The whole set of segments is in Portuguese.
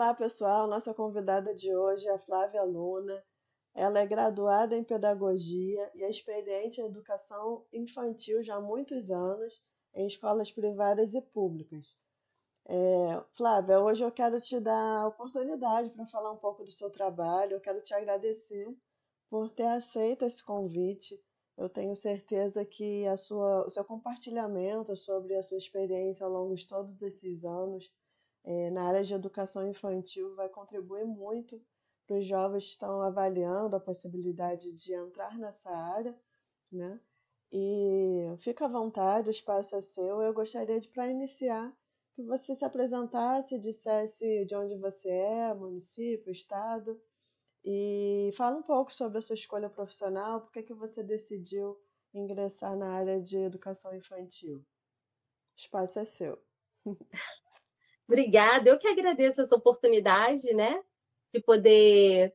Olá, pessoal. Nossa convidada de hoje é a Flávia Luna. Ela é graduada em pedagogia e é experiente em educação infantil já há muitos anos em escolas privadas e públicas. Flávia, hoje eu quero te dar a oportunidade para falar um pouco do seu trabalho. Eu quero te agradecer por ter aceito esse convite. Eu tenho certeza que o seu compartilhamento sobre a sua experiência ao longo de todos esses anos na área de educação infantil vai contribuir muito para os jovens que estão avaliando a possibilidade de entrar nessa área, né? E fica à vontade, o espaço é seu. Eu gostaria de, para iniciar, que você se apresentasse, dissesse de onde você é, município, estado, e fala um pouco sobre a sua escolha profissional, por que que você decidiu ingressar na área de educação infantil. O espaço é seu. Obrigada, eu que agradeço essa oportunidade, né, de poder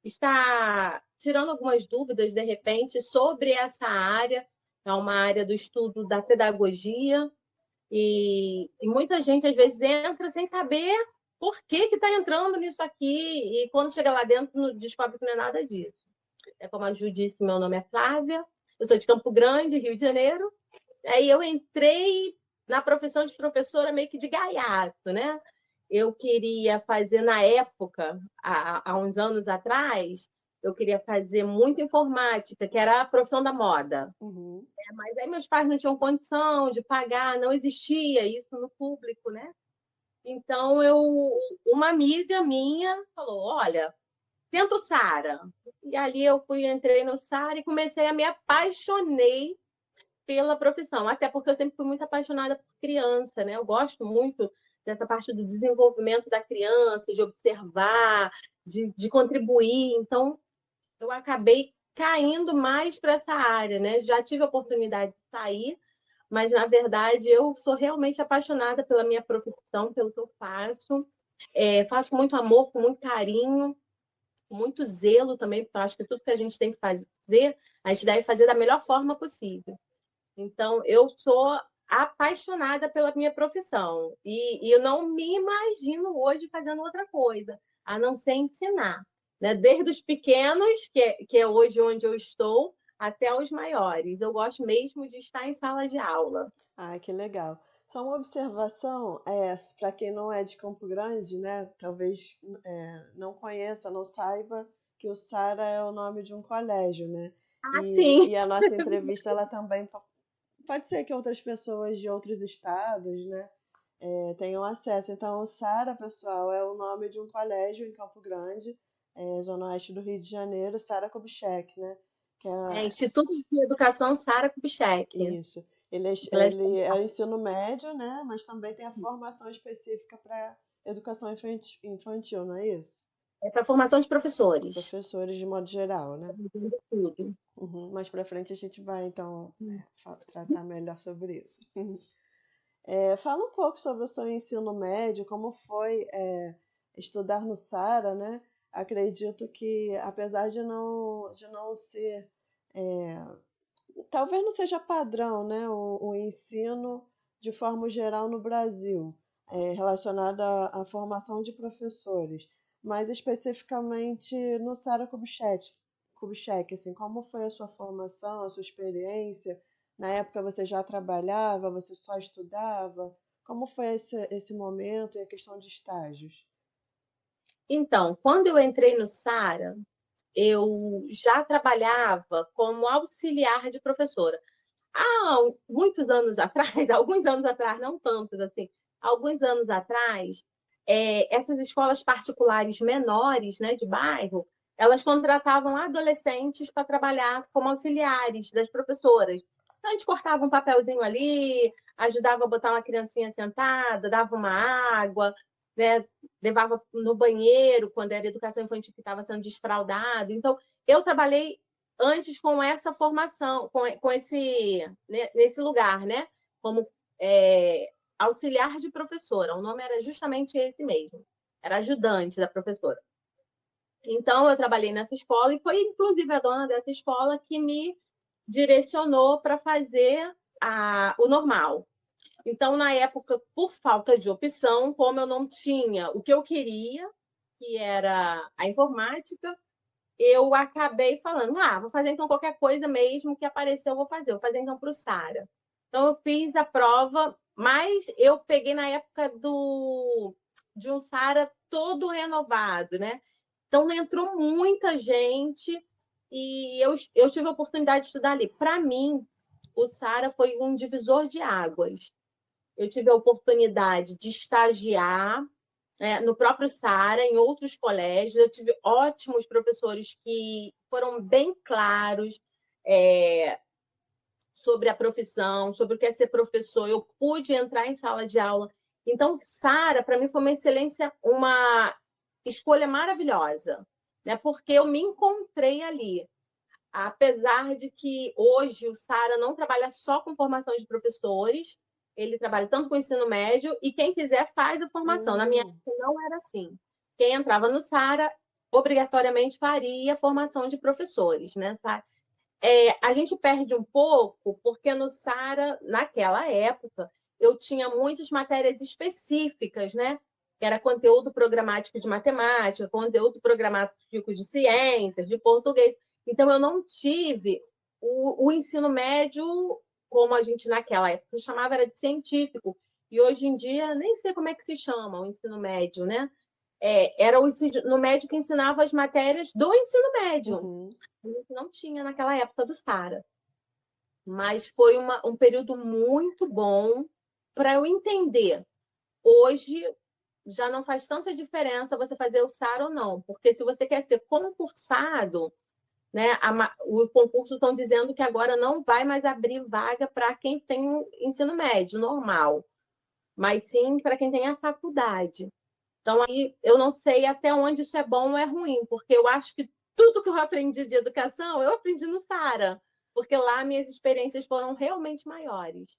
estar tirando algumas dúvidas, de repente, sobre essa área. É uma área do estudo da pedagogia e muita gente, às vezes, entra sem saber por que está entrando nisso aqui e quando chega lá dentro, descobre que não é nada disso. É como a Ju disse, meu nome é Flávia, eu sou de Campo Grande, Rio de Janeiro. Aí eu entrei na profissão de professora meio que de gaiato, né? Eu queria fazer, na época, há uns anos atrás, eu queria fazer muito informática, que era a profissão da moda. Uhum. Mas aí meus pais não tinham condição de pagar, não existia isso no público, né? Então, uma amiga minha falou, olha, tenta o Sara. E ali entrei no Sara e comecei a me apaixonei pela profissão, até porque eu sempre fui muito apaixonada por criança, né? Eu gosto muito dessa parte do desenvolvimento da criança, de observar, de contribuir. Então, eu acabei caindo mais para essa área, né? Já tive a oportunidade de sair, mas, na verdade, eu sou realmente apaixonada pela minha profissão, pelo que eu faço. Faço com muito amor, com muito carinho, com muito zelo também, porque eu acho que tudo que a gente tem que fazer, a gente deve fazer da melhor forma possível. Então, eu sou apaixonada pela minha profissão e eu não me imagino hoje fazendo outra coisa, a não ser ensinar, né? Desde os pequenos, que é hoje onde eu estou, até os maiores. Eu gosto mesmo de estar em sala de aula. Ah, que legal. Só uma observação, para quem não é de Campo Grande, né, talvez não conheça, não saiba que o Sara é o nome de um colégio, né? Ah, E, sim. e a nossa entrevista, ela também pode ser que outras pessoas de outros estados, né, tenham acesso. Então, o Sara, pessoal, é o nome de um colégio em Campo Grande, Zona Oeste do Rio de Janeiro, Sara Kubitschek, né? Que É é, Instituto de Educação Sara Kubitschek. isso. Ele é o ensino médio, né? Mas também tem a formação específica para educação infantil, não é isso? É para formação de professores. Professores de modo geral, né? Tudo. Uhum. Mais para frente a gente vai, então, tratar melhor sobre isso. Fala um pouco sobre o seu ensino médio, como foi, estudar no Sara, né? Acredito que, apesar de não ser, é, talvez não seja padrão, né, o ensino de forma geral no Brasil, relacionado à formação de professores, mas especificamente no Sara Kubitschek, assim, como foi a sua formação, a sua experiência? Na época você já trabalhava, você só estudava? Como foi esse momento e a questão de estágios? Então, quando eu entrei no Sara, eu já trabalhava como auxiliar de professora. Há muitos anos atrás, alguns anos atrás, não tantos assim, alguns anos atrás, essas escolas particulares menores, né, de bairro, elas contratavam adolescentes para trabalhar como auxiliares das professoras. Então, a gente cortava um papelzinho ali, ajudava a botar uma criancinha sentada, dava uma água, né, levava no banheiro quando era educação infantil que estava sendo desfraudado. Então, eu trabalhei antes com essa formação, com nesse lugar, né? Como auxiliar de professora. O nome era justamente esse mesmo. Era ajudante da professora. Então, eu trabalhei nessa escola e foi, inclusive, a dona dessa escola que me direcionou para fazer o normal. Então, na época, por falta de opção, como eu não tinha o que eu queria, que era a informática, eu acabei falando, vou fazer então qualquer coisa mesmo que aparecer, eu vou fazer. Vou fazer então para o Sara. Então, eu fiz a prova, mas eu peguei na época de um Sara todo renovado, né? Então, entrou muita gente e eu tive a oportunidade de estudar ali. Para mim, o Sara foi um divisor de águas. Eu tive a oportunidade de estagiar no próprio Sara, em outros colégios. Eu tive ótimos professores que foram bem claros sobre a profissão, sobre o que é ser professor. Eu pude entrar em sala de aula. Então, Sara, para mim, foi uma excelência, uma escolha maravilhosa, né? Porque eu me encontrei ali. Apesar de que hoje o Sara não trabalha só com formação de professores, ele trabalha tanto com ensino médio e quem quiser faz a formação. Na minha época não era assim. Quem entrava no Sara obrigatoriamente faria formação de professores, né? A gente perde um pouco porque no Sara, naquela época, eu tinha muitas matérias específicas, né? Que era conteúdo programático de matemática, conteúdo programático de ciências, de português. Então, eu não tive o ensino médio, como a gente naquela época chamava, era de científico. E hoje em dia, nem sei como é que se chama o ensino médio, né? Era o ensino médio que ensinava as matérias do ensino médio. Uhum. A gente não tinha naquela época do Sara. Mas foi um período muito bom para eu entender. Hoje já não faz tanta diferença você fazer o Sara ou não, porque se você quer ser concursado, né, o concurso estão dizendo que agora não vai mais abrir vaga para quem tem o ensino médio normal, mas sim para quem tem a faculdade. Então, aí eu não sei até onde isso é bom ou é ruim, porque eu acho que tudo que eu aprendi de educação, eu aprendi no Sara, porque lá minhas experiências foram realmente maiores.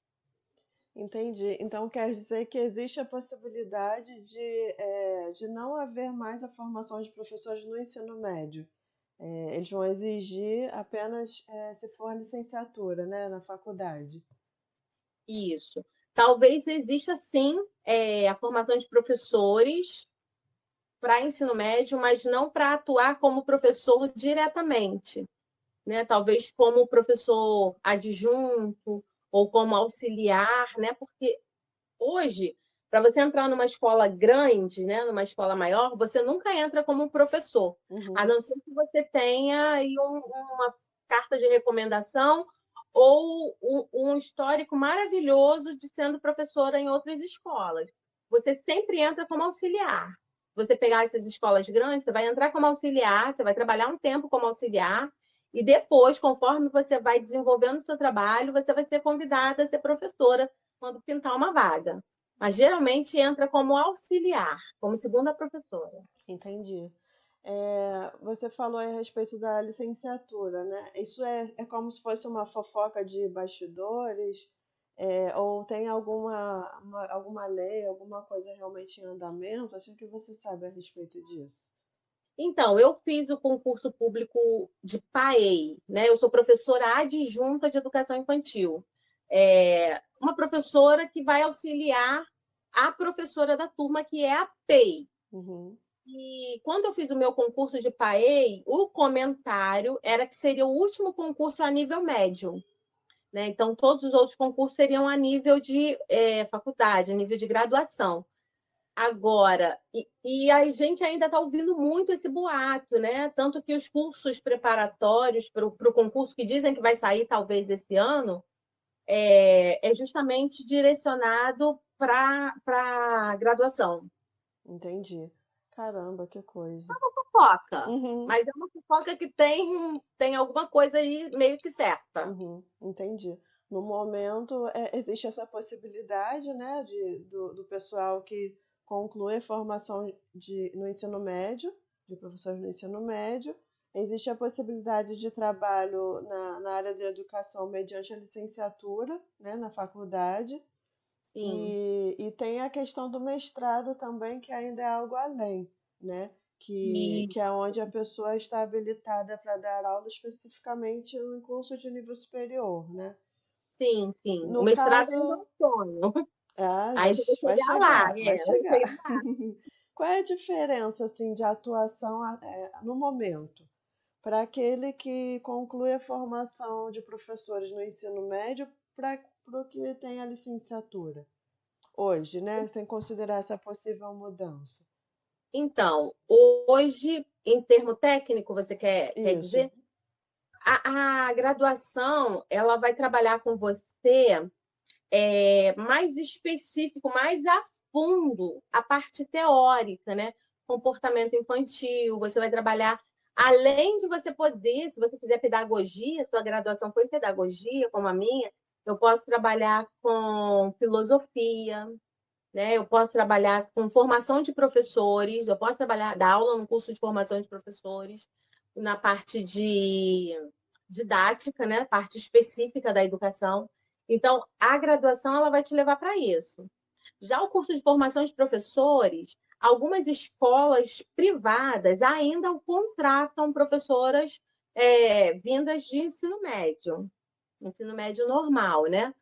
Entendi. Então quer dizer que existe a possibilidade de não haver mais a formação de professores no ensino médio. Eles vão exigir apenas se for licenciatura, né, na faculdade. Isso. Talvez exista, sim, a formação de professores para ensino médio, mas não para atuar como professor diretamente, né? Talvez como professor adjunto ou como auxiliar, né? Porque hoje, para você entrar numa escola grande, né, numa escola maior, você nunca entra como professor, a não ser que você tenha aí uma carta de recomendação ou um histórico maravilhoso de sendo professora em outras escolas. Você sempre entra como auxiliar. Você pegar essas escolas grandes, você vai entrar como auxiliar, você vai trabalhar um tempo como auxiliar, e depois, conforme você vai desenvolvendo o seu trabalho, você vai ser convidada a ser professora quando pintar uma vaga. Mas geralmente entra como auxiliar, como segunda professora. Entendi. Você falou aí a respeito da licenciatura, né? Isso é como se fosse uma fofoca de bastidores, ou tem alguma lei, alguma coisa realmente em andamento? Assim que você sabe a respeito disso. Então, eu fiz o concurso público de PAEI, né? Eu sou professora adjunta de educação infantil. Uma professora que vai auxiliar a professora da turma, que é a PEI. Uhum. E quando eu fiz o meu concurso de PAEI, o comentário era que seria o último concurso a nível médio, né? Então, todos os outros concursos seriam a nível de faculdade, a nível de graduação. Agora, e a gente ainda está ouvindo muito esse boato, né? Tanto que os cursos preparatórios para o concurso que dizem que vai sair talvez esse ano é justamente direcionado para graduação. Entendi. Caramba, que coisa. Fofoca, Uhum. mas é uma fofoca que tem alguma coisa aí meio que certa. Uhum, entendi. No momento, existe essa possibilidade, né, do pessoal que conclui a formação no ensino médio, de professores no ensino médio, existe a possibilidade de trabalho na área de educação mediante a licenciatura, né, na faculdade, Sim. e tem a questão do mestrado também, que ainda é algo além, né? Que é onde a pessoa está habilitada para dar aula especificamente em curso de nível superior, né? Sim, sim. O No mestrado ainda é caso, um sonho. Ah, Ainda vou vai chegar lá, chegar, vai vou chegar chegar. lá. Qual é a diferença assim de atuação no momento para aquele que conclui a formação de professores no ensino médio para o que tem a licenciatura hoje, né? Sem considerar essa possível mudança. Então, hoje, em termo técnico, você quer Isso. dizer? A graduação, ela vai trabalhar com você mais específico, mais a fundo, a parte teórica, né? Comportamento infantil, você vai trabalhar, além de você poder, se você fizer pedagogia, sua graduação foi em pedagogia, como a minha, eu posso trabalhar com filosofia, né? Eu posso trabalhar com formação de professores, eu posso trabalhar, dar aula no curso de formação de professores, na parte de didática, né? Parte específica da educação. Então, a graduação ela vai te levar para isso. Já o curso de formação de professores, algumas escolas privadas ainda contratam professoras vindas de ensino médio normal, né?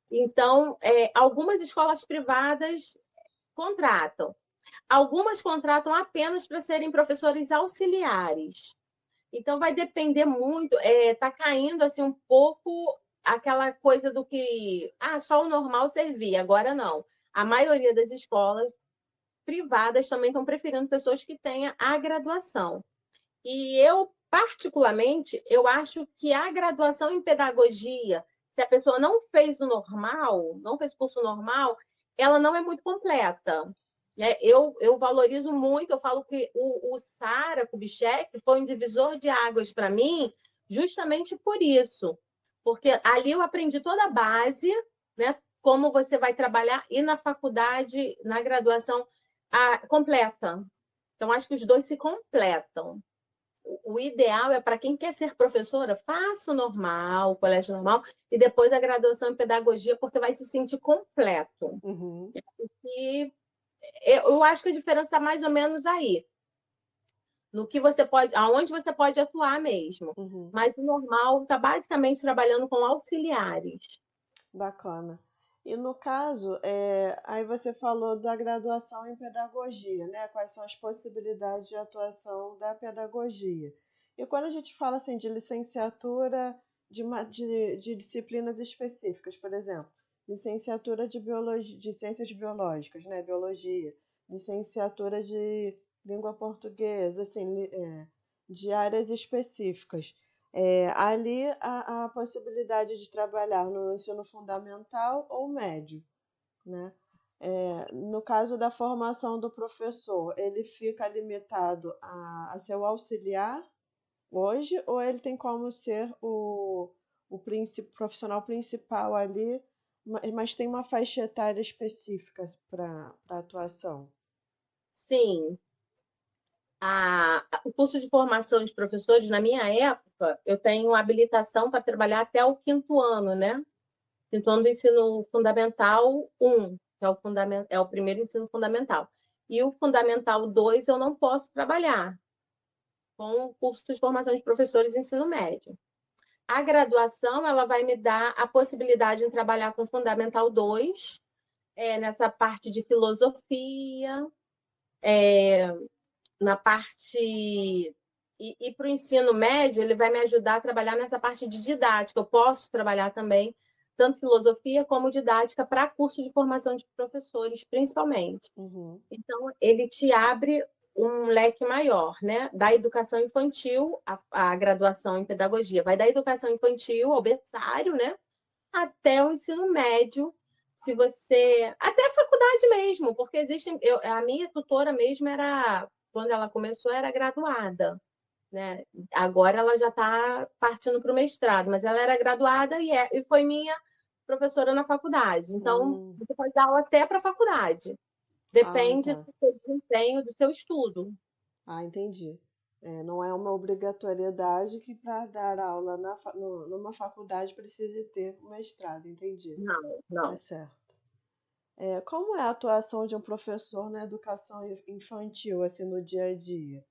Então, algumas escolas privadas contratam. Algumas contratam apenas para serem professores auxiliares. Então, vai depender muito. Está caindo assim um pouco aquela coisa do que só o normal servia, agora não. A maioria das escolas privadas também estão preferindo pessoas que tenham a graduação. E eu, particularmente, eu acho que a graduação em pedagogia, se a pessoa não fez o normal, não fez curso normal, ela não é muito completa. Né? Eu valorizo muito, eu falo que o Sara Kubitschek foi um divisor de águas para mim, justamente por isso. Porque ali eu aprendi toda a base, né? Como você vai trabalhar, e na faculdade, na graduação, completa. Então, acho que os dois se completam. O ideal é para quem quer ser professora, faça o normal, o colégio normal, e depois a graduação em pedagogia, porque vai se sentir completo. Uhum. E eu acho que a diferença está mais ou menos aí. No que você pode, aonde você pode atuar mesmo. Uhum. Mas o normal está basicamente trabalhando com auxiliares. Bacana. E no caso, aí você falou da graduação em pedagogia, né? Quais são as possibilidades de atuação da pedagogia? E quando a gente fala assim de licenciatura de disciplinas específicas, por exemplo, licenciatura de biologia, de ciências biológicas, né? Biologia, licenciatura de língua portuguesa, assim, de áreas específicas. Ali a possibilidade de trabalhar no ensino fundamental ou médio, né? No caso da formação do professor, ele fica limitado a seu auxiliar hoje, ou ele tem como ser o profissional principal ali, mas tem uma faixa etária específica para atuação? Sim, o curso de formação de professores, na minha época, eu tenho habilitação para trabalhar até o quinto ano, né? Quinto ano do ensino fundamental 1, que é o primeiro ensino fundamental. E o fundamental 2 eu não posso trabalhar com o curso de formação de professores de ensino médio. A graduação ela vai me dar a possibilidade de trabalhar com fundamental 2, nessa parte de filosofia, na parte. E para o ensino médio, ele vai me ajudar a trabalhar nessa parte de didática. Eu posso trabalhar também, tanto filosofia como didática, para curso de formação de professores, principalmente. Uhum. Então, ele te abre um leque maior, né? Da educação infantil, a graduação em pedagogia. Vai da educação infantil ao berçário, né? Até o ensino médio, se você. Até a faculdade mesmo, porque existem. A minha tutora mesmo era, quando ela começou, era graduada. Né? Agora ela já está partindo para o mestrado, mas ela era graduada e foi minha professora na faculdade. Então, Hum. você pode dar aula até para a faculdade. Ah, Depende tá. do seu desempenho, do seu estudo. Ah, entendi. Não é uma obrigatoriedade que para dar aula numa faculdade precise ter um mestrado, entendi. Não, Tá não. certo. Como é a atuação de um professor na educação infantil, assim, no dia a dia?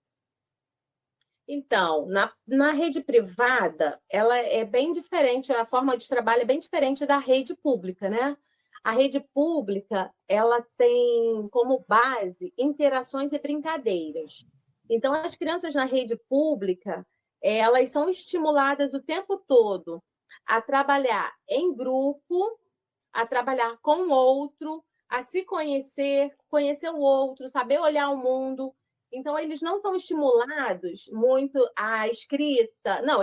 Então, na rede privada, ela é bem diferente, a forma de trabalho é bem diferente da rede pública, né? A rede pública, ela tem como base interações e brincadeiras. Então, as crianças na rede pública, elas são estimuladas o tempo todo a trabalhar em grupo, a trabalhar com o outro, a se conhecer, conhecer o outro, saber olhar o mundo. Então, eles não são estimulados muito à escrita, não,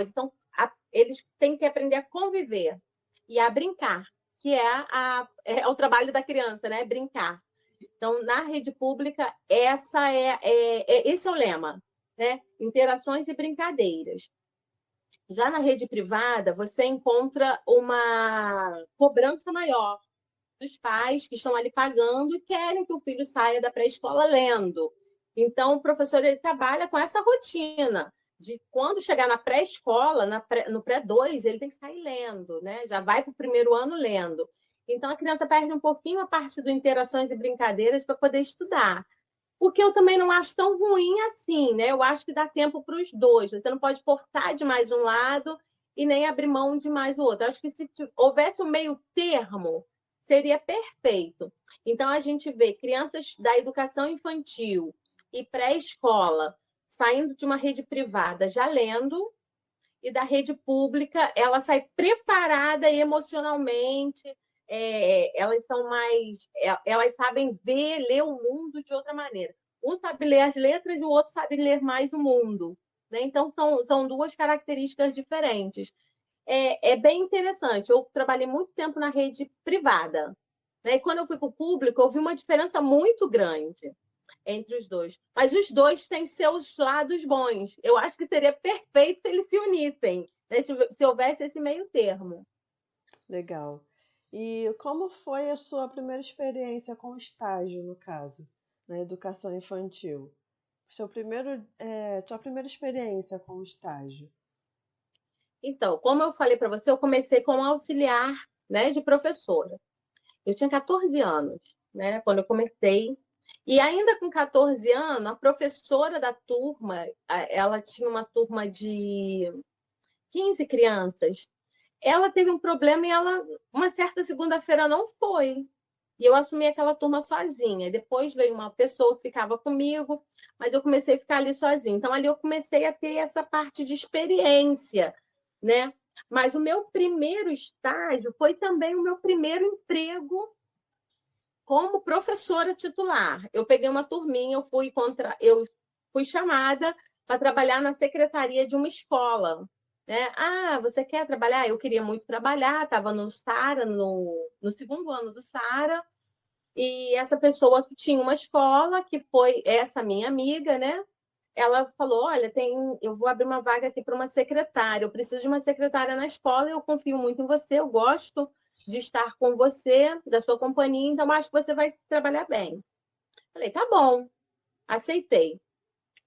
eles têm que aprender a conviver e a brincar, que é o trabalho da criança, né? Brincar. Então, na rede pública, esse é o lema, né? Interações e brincadeiras. Já na rede privada, você encontra uma cobrança maior dos pais que estão ali pagando e querem que o filho saia da pré-escola lendo. Então, o professor ele trabalha com essa rotina de quando chegar na pré-escola, no pré-2, ele tem que sair lendo, né? Já vai para o primeiro ano lendo. Então, a criança perde um pouquinho a parte do interações e brincadeiras para poder estudar. O que eu também não acho tão ruim assim, né? Eu acho que dá tempo para os dois. Você não pode cortar demais um lado e nem abrir mão de mais o outro. Acho que se houvesse um meio termo, seria perfeito. Então, a gente vê crianças da educação infantil e pré-escola saindo de uma rede privada já lendo, e da rede pública ela sai preparada emocionalmente, elas sabem ler o mundo de outra maneira. Um sabe ler as letras e o outro sabe ler mais o mundo, né? Então, são duas características diferentes. É bem interessante. Eu trabalhei muito tempo na rede privada, né? E quando eu fui para o público, eu vi uma diferença muito grande entre os dois. Mas os dois têm seus lados bons. Eu acho que seria perfeito se eles se unissem, né? Se houvesse esse meio termo. Legal. E como foi a sua primeira experiência com estágio, no caso, na educação infantil? Sua primeira experiência com estágio. Então, como eu falei para você, eu comecei como auxiliar, né, de professora. Eu tinha 14 anos, né, quando eu comecei. E ainda com 14 anos, a professora da turma, ela tinha uma turma de 15 crianças. Ela teve um problema e uma certa segunda-feira, não foi. E eu assumi aquela turma sozinha. Depois veio uma pessoa que ficava comigo, mas eu comecei a ficar ali sozinha. Então, ali eu comecei a ter essa parte de experiência, né? Mas o meu primeiro estágio foi também o meu primeiro emprego como professora titular. Eu peguei uma turminha, eu fui chamada para trabalhar na secretaria de uma escola, né? Ah, você quer trabalhar? Eu queria muito trabalhar, estava no SARA, no segundo ano do SARA, e essa pessoa que tinha uma escola, que foi essa minha amiga, né? Ela falou: olha, eu vou abrir uma vaga aqui para uma secretária, eu preciso de uma secretária na escola, eu confio muito em você, eu gosto de estar com você, da sua companhia, então acho que você vai trabalhar bem. Falei, tá bom, aceitei.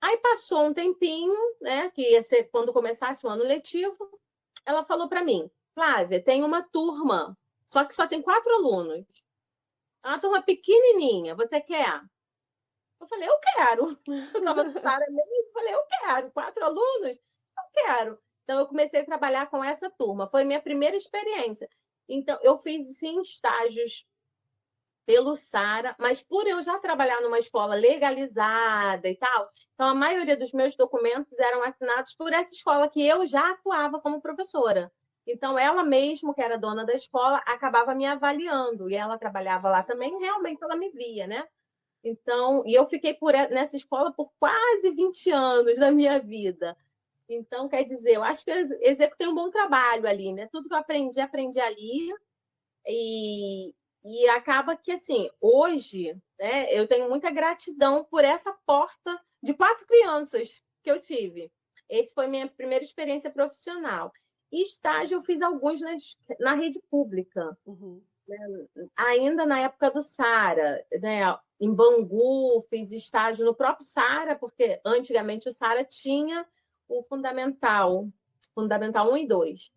Aí passou um tempinho, né? Que ia ser quando começasse o ano letivo, ela falou para mim: Flávia, tem uma turma, só que só tem 4 alunos. É uma turma pequenininha, você quer? Eu falei, eu quero. Eu estava no Sara mesmo, falei, eu quero. 4 alunos? Eu quero. Então, eu comecei a trabalhar com essa turma. Foi minha primeira experiência. Então, eu fiz, sim, estágios pelo SARA, mas por eu já trabalhar numa escola legalizada e tal, então a maioria dos meus documentos eram assinados por essa escola que eu já atuava como professora. Então, ela mesmo, que era dona da escola, acabava me avaliando. E ela trabalhava lá também, realmente ela me via, né? Então, e eu fiquei nessa escola por quase 20 anos da minha vida. Então, quer dizer, eu acho que eu executei um bom trabalho ali, né? Tudo que eu aprendi ali. E acaba que, assim, hoje, né, eu tenho muita gratidão por essa porta de 4 crianças que eu tive. Essa foi minha primeira experiência profissional. E estágio eu fiz alguns na rede pública. Uhum. Ainda na época do SARA, né? Em Bangu, fiz estágio no próprio SARA, porque antigamente o SARA tinha o Fundamental 1 e 2.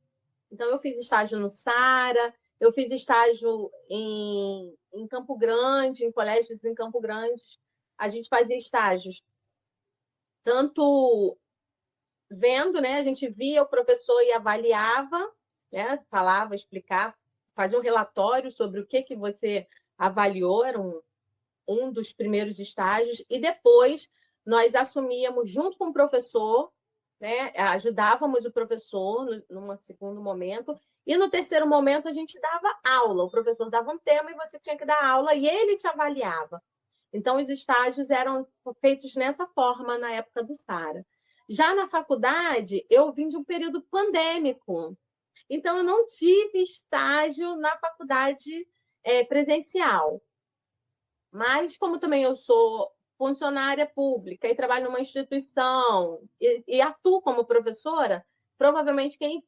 Então, eu fiz estágio no SARA, eu fiz estágio em Campo Grande, em colégios em Campo Grande. A gente fazia estágios tanto vendo, né? A gente via o professor e avaliava, né? Falava, explicava, fazia um relatório sobre o que você avaliou, era um dos primeiros estágios, e depois nós assumíamos junto com o professor, né, ajudávamos o professor num segundo momento, e no terceiro momento a gente dava aula, o professor dava um tema e você tinha que dar aula e ele te avaliava. Então, os estágios eram feitos nessa forma na época do Sara. Já na faculdade, eu vim de um período pandêmico, então eu não tive estágio na faculdade presencial. Mas, como também eu sou funcionária pública e trabalho numa instituição e atuo como professora, provavelmente quem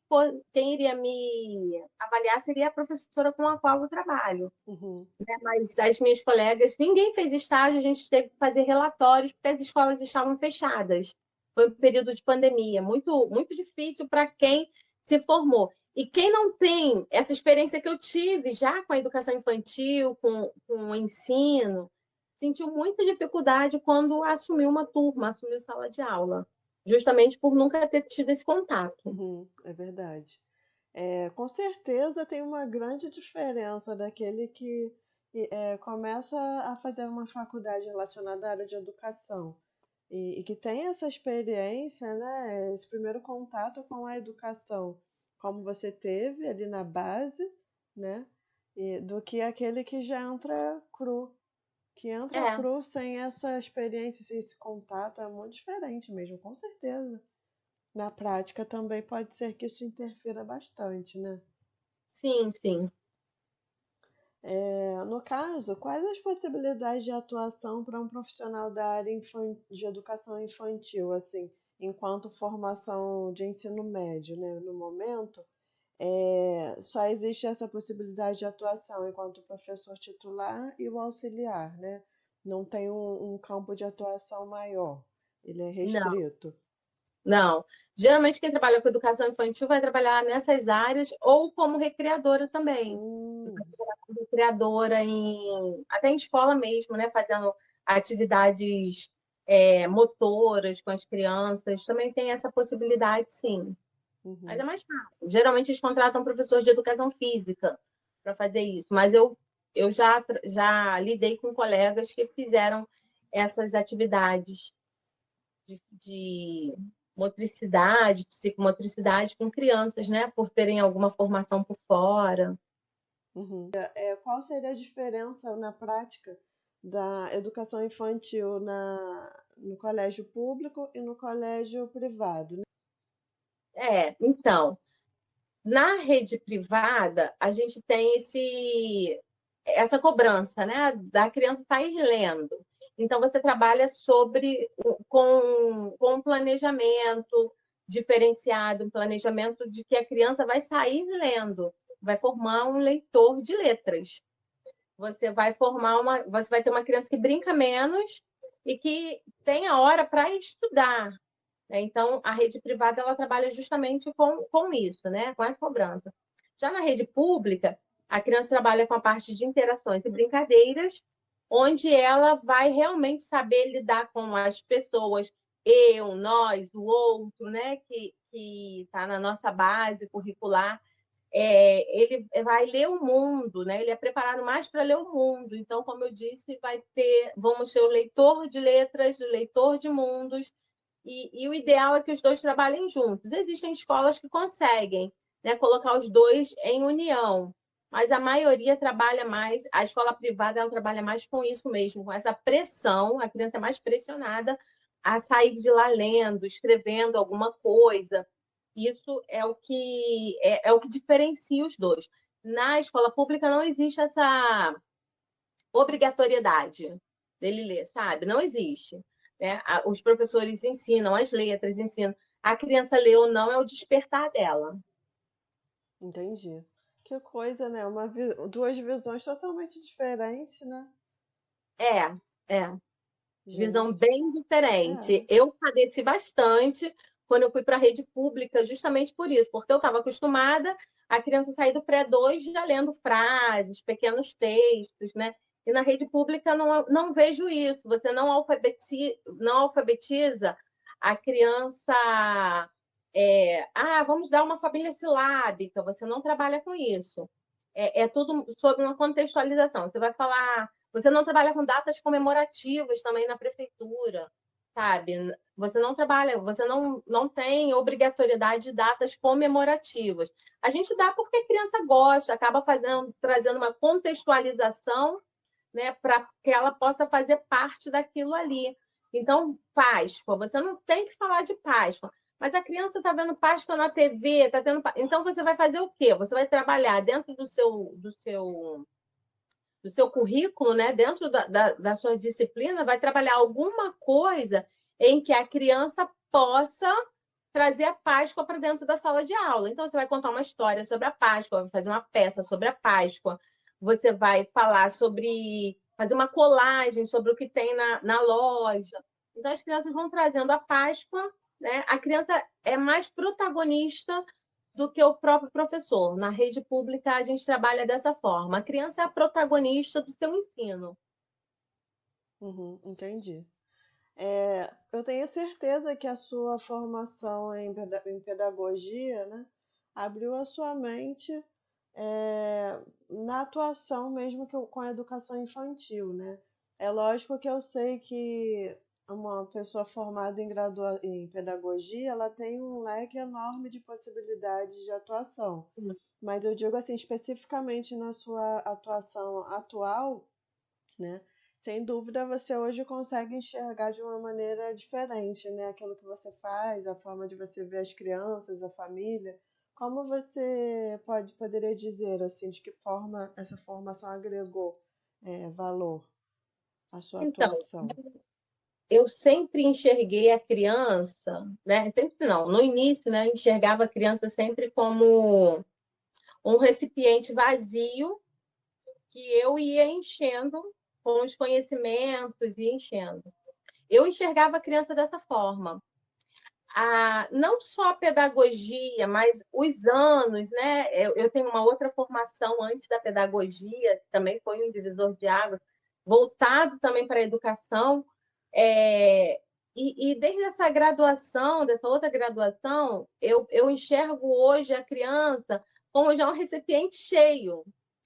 iria me avaliar seria a professora com a qual eu trabalho. Uhum. Né? Mas as minhas colegas, ninguém fez estágio, a gente teve que fazer relatórios, porque as escolas estavam fechadas. Foi um período de pandemia, muito, muito difícil para quem se formou. E quem não tem essa experiência que eu tive já com a educação infantil, com o ensino, sentiu muita dificuldade quando assumiu uma turma, assumiu sala de aula, justamente por nunca ter tido esse contato. Uhum, é verdade. Com certeza tem uma grande diferença daquele que começa a fazer uma faculdade relacionada à área de educação e que tem essa experiência, né, esse primeiro contato com a educação, como você teve ali na base, né, do que aquele que já entra cru. Que entra cru sem essa experiência, sem esse contato, é muito diferente mesmo, com certeza. Na prática também pode ser que isso interfira bastante, né? Sim, sim. No caso, quais as possibilidades de atuação para um profissional da área de educação infantil, assim, enquanto formação de ensino médio, né? No momento, só existe essa possibilidade de atuação enquanto professor titular e o auxiliar, né? Não tem um campo de atuação maior, ele é Não. restrito. Não. Geralmente quem trabalha com educação infantil vai trabalhar nessas áreas ou como recreadora também. Vai trabalhar como recreadora até em escola mesmo, né? Fazendo atividades motoras com as crianças. Também tem essa possibilidade, sim. Mas é mais caro. Geralmente eles contratam professores de educação física para fazer isso. Mas eu já lidei com colegas que fizeram essas atividades de motricidade, psicomotricidade com crianças, né? Por terem alguma formação por fora. Uhum. Qual seria a diferença na prática da educação infantil no colégio público e no colégio privado, né? Então, na rede privada, a gente tem essa cobrança, né? Da criança sair lendo. Então, você trabalha com um planejamento diferenciado, um planejamento de que a criança vai sair lendo, vai formar um leitor de letras. Você vai ter uma criança que brinca menos e que tem a hora para estudar. Né? Então, a rede privada ela trabalha justamente com isso, né? Com essa cobrança. Já na rede pública, a criança trabalha com a parte de interações e brincadeiras, onde ela vai realmente saber lidar com as pessoas, eu, nós, o outro, né? Que está na nossa base curricular. Ele vai ler o mundo, né? Ele é preparado mais para ler o mundo. Então, como eu disse, vamos ter o leitor de letras, o leitor de mundos, e o ideal é que os dois trabalhem juntos. Existem escolas que conseguem, né, colocar os dois em união, mas a maioria trabalha mais, a escola privada ela trabalha mais com isso mesmo, com essa pressão, a criança é mais pressionada a sair de lá lendo, escrevendo alguma coisa. Isso é o que diferencia os dois. Na escola pública não existe essa obrigatoriedade dele ler, sabe? Não existe. Né? Os professores ensinam as letras, ensinam. A criança ler ou não é o despertar dela. Entendi. Que coisa, né? Duas visões totalmente diferentes, né? É. Visão Gente, bem diferente. Eu padeci bastante quando eu fui para a rede pública, justamente por isso, porque eu estava acostumada a criança sair do pré-2 já lendo frases, pequenos textos, né? E na rede pública não vejo isso. Você não alfabetiza a criança. Vamos dar uma família silábica. Você não trabalha com isso. É tudo sobre uma contextualização. Você vai falar, você não trabalha com datas comemorativas também na prefeitura, sabe? Você não trabalha, você não tem obrigatoriedade de datas comemorativas. A gente dá porque a criança gosta, acaba trazendo uma contextualização, né, para que ela possa fazer parte daquilo ali. Então, Páscoa, você não tem que falar de Páscoa, mas a criança está vendo Páscoa na TV, tá tendo. Então, você vai fazer o quê? Você vai trabalhar dentro do seu currículo, né? Dentro da sua disciplina, vai trabalhar alguma coisa em que a criança possa trazer a Páscoa para dentro da sala de aula. Então, você vai contar uma história sobre a Páscoa, vai fazer uma peça sobre a Páscoa, você vai falar sobre, fazer uma colagem sobre o que tem na loja. Então, as crianças vão trazendo a Páscoa, né? A criança é mais protagonista do que o próprio professor. Na rede pública, a gente trabalha dessa forma. A criança é a protagonista do seu ensino. Entendi. Eu tenho certeza que a sua formação em pedagogia, né, abriu a sua mente na atuação mesmo com a educação infantil, né? É lógico que eu sei que uma pessoa formada em pedagogia, ela tem um leque enorme de possibilidades de atuação. Mas eu digo assim, especificamente na sua atuação atual, né? Sem dúvida você hoje consegue enxergar de uma maneira diferente, né? Aquilo que você faz, a forma de você ver as crianças, a família. Como você poderia dizer assim, de que forma essa formação agregou valor à sua Então, atuação? eu sempre enxerguei a criança, né? Sempre não, no início, né? Eu enxergava a criança sempre como um recipiente vazio que eu ia enchendo com os conhecimentos e enchendo. Eu enxergava a criança dessa forma. Não só a pedagogia, mas os anos, né? Eu tenho uma outra formação antes da pedagogia, que também foi um divisor de águas, voltado também para a educação. E desde essa graduação, dessa outra graduação, eu enxergo hoje a criança como já um recipiente cheio,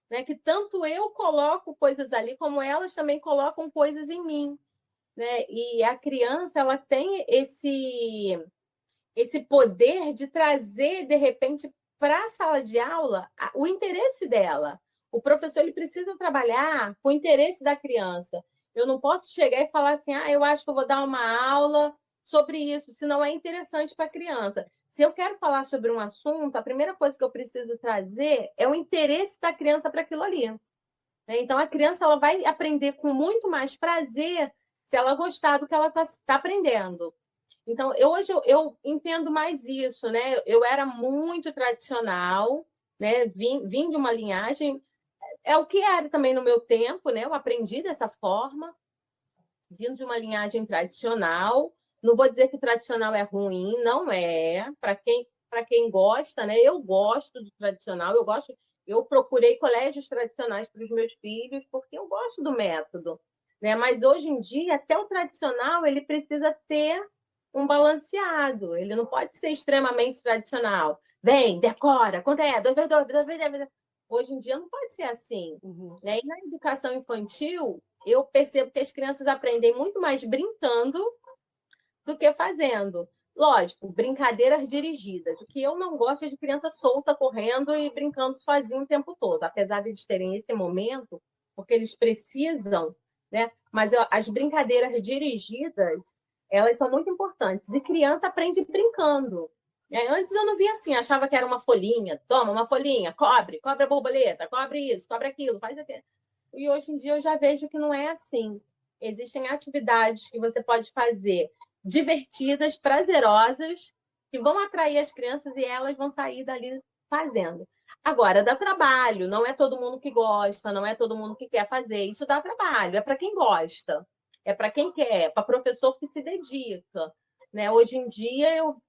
né? Que tanto eu coloco coisas ali, como elas também colocam coisas em mim, né? E a criança, ela tem esse poder de trazer, de repente, para a sala de aula o interesse dela. O professor ele precisa trabalhar com o interesse da criança. Eu não posso chegar e falar assim, eu acho que eu vou dar uma aula sobre isso, se não é interessante para a criança. Se eu quero falar sobre um assunto, a primeira coisa que eu preciso trazer é o interesse da criança para aquilo ali. Então, a criança ela vai aprender com muito mais prazer se ela gostar do que ela está aprendendo. Então, hoje eu entendo mais isso, né? Eu era muito tradicional, né? Vim de uma linhagem, é o que era também no meu tempo, né? Eu aprendi dessa forma, vindo de uma linhagem tradicional. Não vou dizer que o tradicional é ruim, não é. Para quem gosta, né? Eu gosto do tradicional, eu procurei colégios tradicionais para os meus filhos, porque eu gosto do método. Né? Mas hoje em dia, até o tradicional ele precisa ter um balanceado. Ele não pode ser extremamente tradicional. Vem, decora, quanto é? 2 vezes 2, 2 vezes 2. Hoje em dia não pode ser assim. Né? E na educação infantil, eu percebo que as crianças aprendem muito mais brincando do que fazendo. Lógico, brincadeiras dirigidas. O que eu não gosto é de criança solta, correndo e brincando sozinho o tempo todo. Apesar de eles terem esse momento, porque eles precisam, né? Mas as brincadeiras dirigidas, elas são muito importantes. E criança aprende brincando. Antes eu não via assim, achava que era uma folhinha. Toma, uma folhinha, cobre a borboleta, cobre isso, cobre aquilo, faz aquilo. E hoje em dia eu já vejo que não é assim. Existem atividades que você pode fazer divertidas, prazerosas, que vão atrair as crianças e elas vão sair dali fazendo. Agora, dá trabalho, não é todo mundo que gosta, não é todo mundo que quer fazer. Isso dá trabalho, é para quem gosta, é para quem quer, é para professor que se dedica. Né? Hoje em dia, eu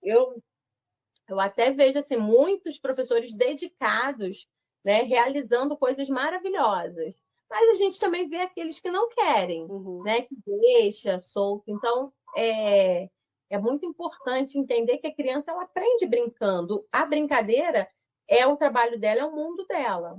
até vejo assim, muitos professores dedicados, né, realizando coisas maravilhosas. Mas a gente também vê aqueles que não querem, né, que deixa solto. Então, é muito importante entender que a criança ela aprende brincando. A brincadeira é o trabalho dela, é o mundo dela.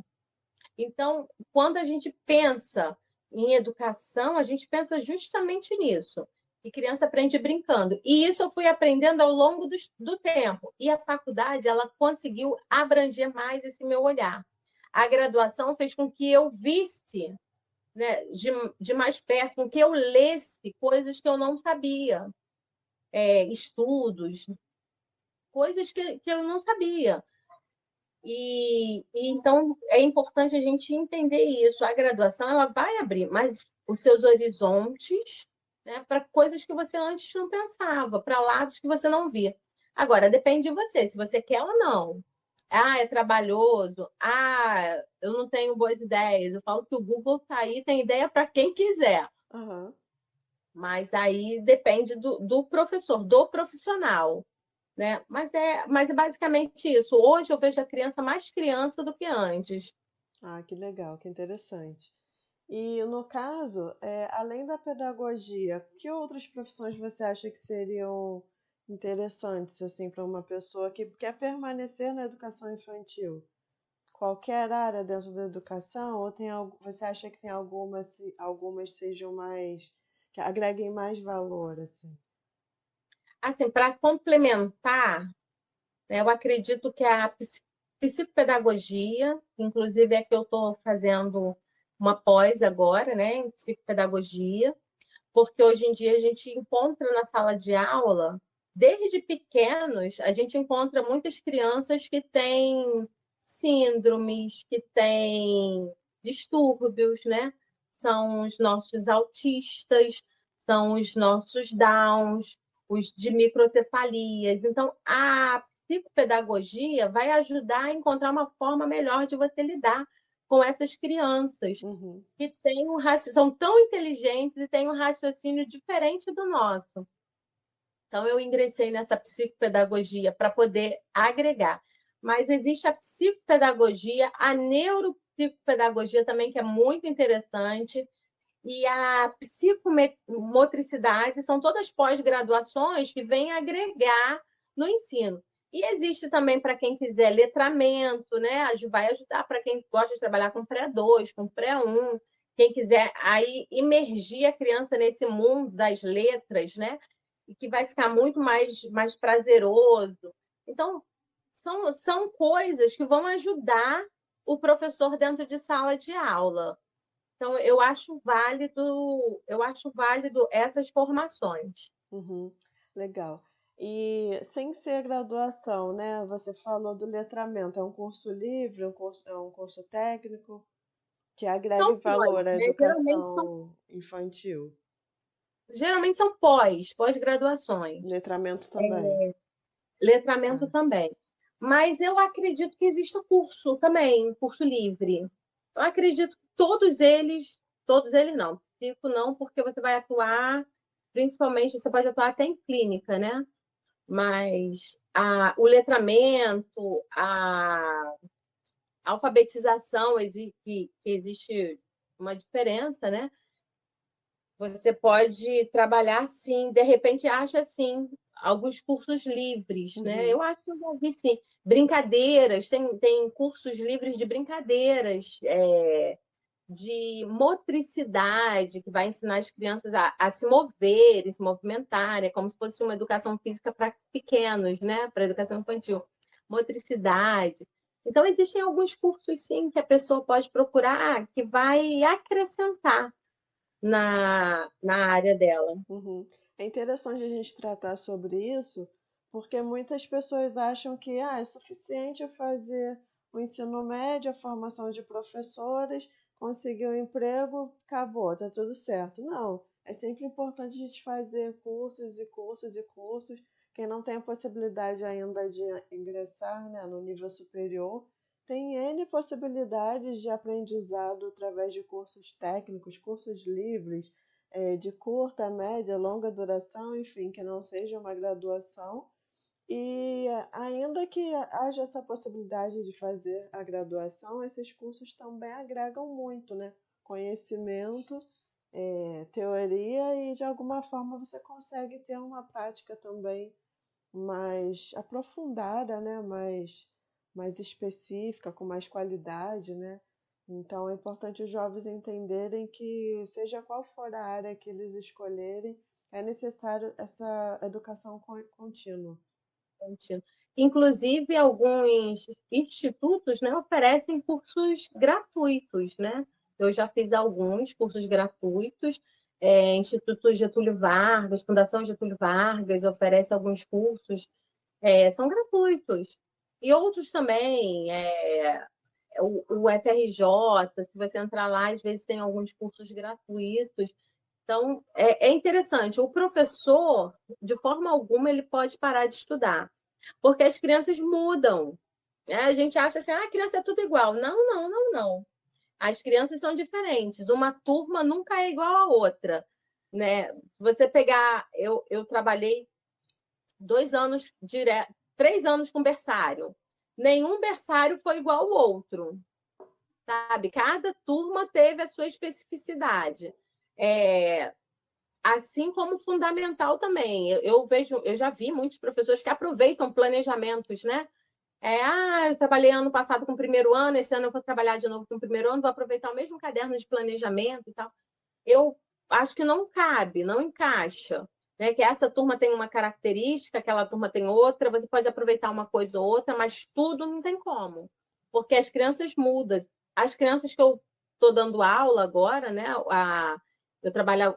Então, quando a gente pensa em educação, a gente pensa justamente nisso. E criança aprende brincando. E isso eu fui aprendendo ao longo do tempo. E a faculdade, ela conseguiu abranger mais esse meu olhar. A graduação fez com que eu visse, né, de mais perto, com que eu lesse coisas que eu não sabia, estudos, coisas que eu não sabia. E então é importante a gente entender isso. A graduação ela vai abrir mais os seus horizontes, né, para coisas que você antes não pensava, para lados que você não via. Agora, depende de você, se você quer ou não. Ah, é trabalhoso. Ah, eu não tenho boas ideias. Eu falo que o Google está aí, tem ideia para quem quiser. Aham. Mas aí depende do professor, do profissional, né? Mas é basicamente isso. Hoje eu vejo a criança mais criança do que antes. Ah, que legal, que interessante. E no caso, além da pedagogia, que outras profissões você acha que seriam interessantes assim para uma pessoa que quer permanecer na educação infantil? Qualquer área dentro da educação, ou tem algo, você acha que tem algumas sejam mais, que agreguem mais valor, assim? Assim, para complementar, né, eu acredito que a psicopedagogia, inclusive é que eu estou fazendo uma pós agora, né, em psicopedagogia, porque hoje em dia a gente encontra na sala de aula, desde pequenos, a gente encontra muitas crianças que têm síndromes, que têm distúrbios, né? São os nossos autistas, são os nossos Downs, os de microcefalias. Então, a psicopedagogia vai ajudar a encontrar uma forma melhor de você lidar com essas crianças Uhum, que são tão inteligentes e têm um raciocínio diferente do nosso. Então, eu ingressei nessa psicopedagogia para poder agregar. Mas existe a psicopedagogia, a neuropsicopedagogia também, que é muito interessante, e a psicomotricidade, são todas pós-graduações que vêm agregar no ensino. E existe também para quem quiser letramento, né? Vai ajudar para quem gosta de trabalhar com pré-2, com pré-1, quem quiser aí imergir a criança nesse mundo das letras, né? E que vai ficar muito mais prazeroso. Então, são coisas que vão ajudar o professor dentro de sala de aula. Então, eu acho válido essas formações. uhum, legal. E sem ser graduação, né? Você falou do letramento, é um curso livre, é um curso técnico que agregue São pós, valor à né? educação infantil. Geralmente são pós-graduações. Letramento também. Letramento Ah, também. Mas eu acredito que exista curso também, curso livre. Eu acredito que todos eles não, psico não, porque você vai atuar, principalmente, você pode atuar até em clínica, né? Mas o letramento, a alfabetização, que existe uma diferença, né? Você pode trabalhar sim, de repente acha sim alguns cursos livres, né? uhum, Eu acho que eu já vi sim. Brincadeiras, tem cursos livres de brincadeiras, de motricidade, que vai ensinar as crianças a se moverem, se movimentarem, é como se fosse uma educação física para pequenos, né? Para educação infantil. Motricidade. Então, existem alguns cursos, sim, que a pessoa pode procurar que vai acrescentar na área dela. uhum. É interessante a gente tratar sobre isso, porque muitas pessoas acham que é suficiente eu fazer o ensino médio, a formação de professores, conseguir um emprego, acabou, tá tudo certo. Não, é sempre importante a gente fazer cursos e cursos e cursos. Quem não tem a possibilidade ainda de ingressar, né, no nível superior, tem N possibilidades de aprendizado através de cursos técnicos, cursos livres, de curta, média, longa duração, enfim, que não seja uma graduação. E ainda que haja essa possibilidade de fazer a graduação, esses cursos também agregam muito, né? Conhecimento, teoria, e de alguma forma você consegue ter uma prática também mais aprofundada, né? Mais específica, com mais qualidade, né? Então é importante os jovens entenderem que, seja qual for a área que eles escolherem, é necessário essa educação contínua. Contínuo. Inclusive, alguns institutos, né, oferecem cursos gratuitos, né? Eu já fiz alguns cursos gratuitos. Instituto Getúlio Vargas, Fundação Getúlio Vargas oferece alguns cursos, são gratuitos. E outros também, o FRJ, se você entrar lá, às vezes tem alguns cursos gratuitos. Então, é interessante. O professor, de forma alguma, ele pode parar de estudar, porque as crianças mudam, né? A gente acha assim, a criança é tudo igual. Não, não, não, não. As crianças são diferentes. Uma turma nunca é igual à outra, né? Você pegar... Eu trabalhei 2 anos, 3 anos com berçário. Nenhum berçário foi igual ao outro, sabe? Cada turma teve a sua especificidade. Assim como fundamental também. Eu já vi muitos professores que aproveitam planejamentos, né? Eu trabalhei ano passado com o primeiro ano, esse ano eu vou trabalhar de novo com o primeiro ano, vou aproveitar o mesmo caderno de planejamento e tal. Eu acho que não cabe, não encaixa, né? Que essa turma tem uma característica, aquela turma tem outra, você pode aproveitar uma coisa ou outra, mas tudo não tem como, porque as crianças mudam. As crianças que eu estou dando aula agora, né?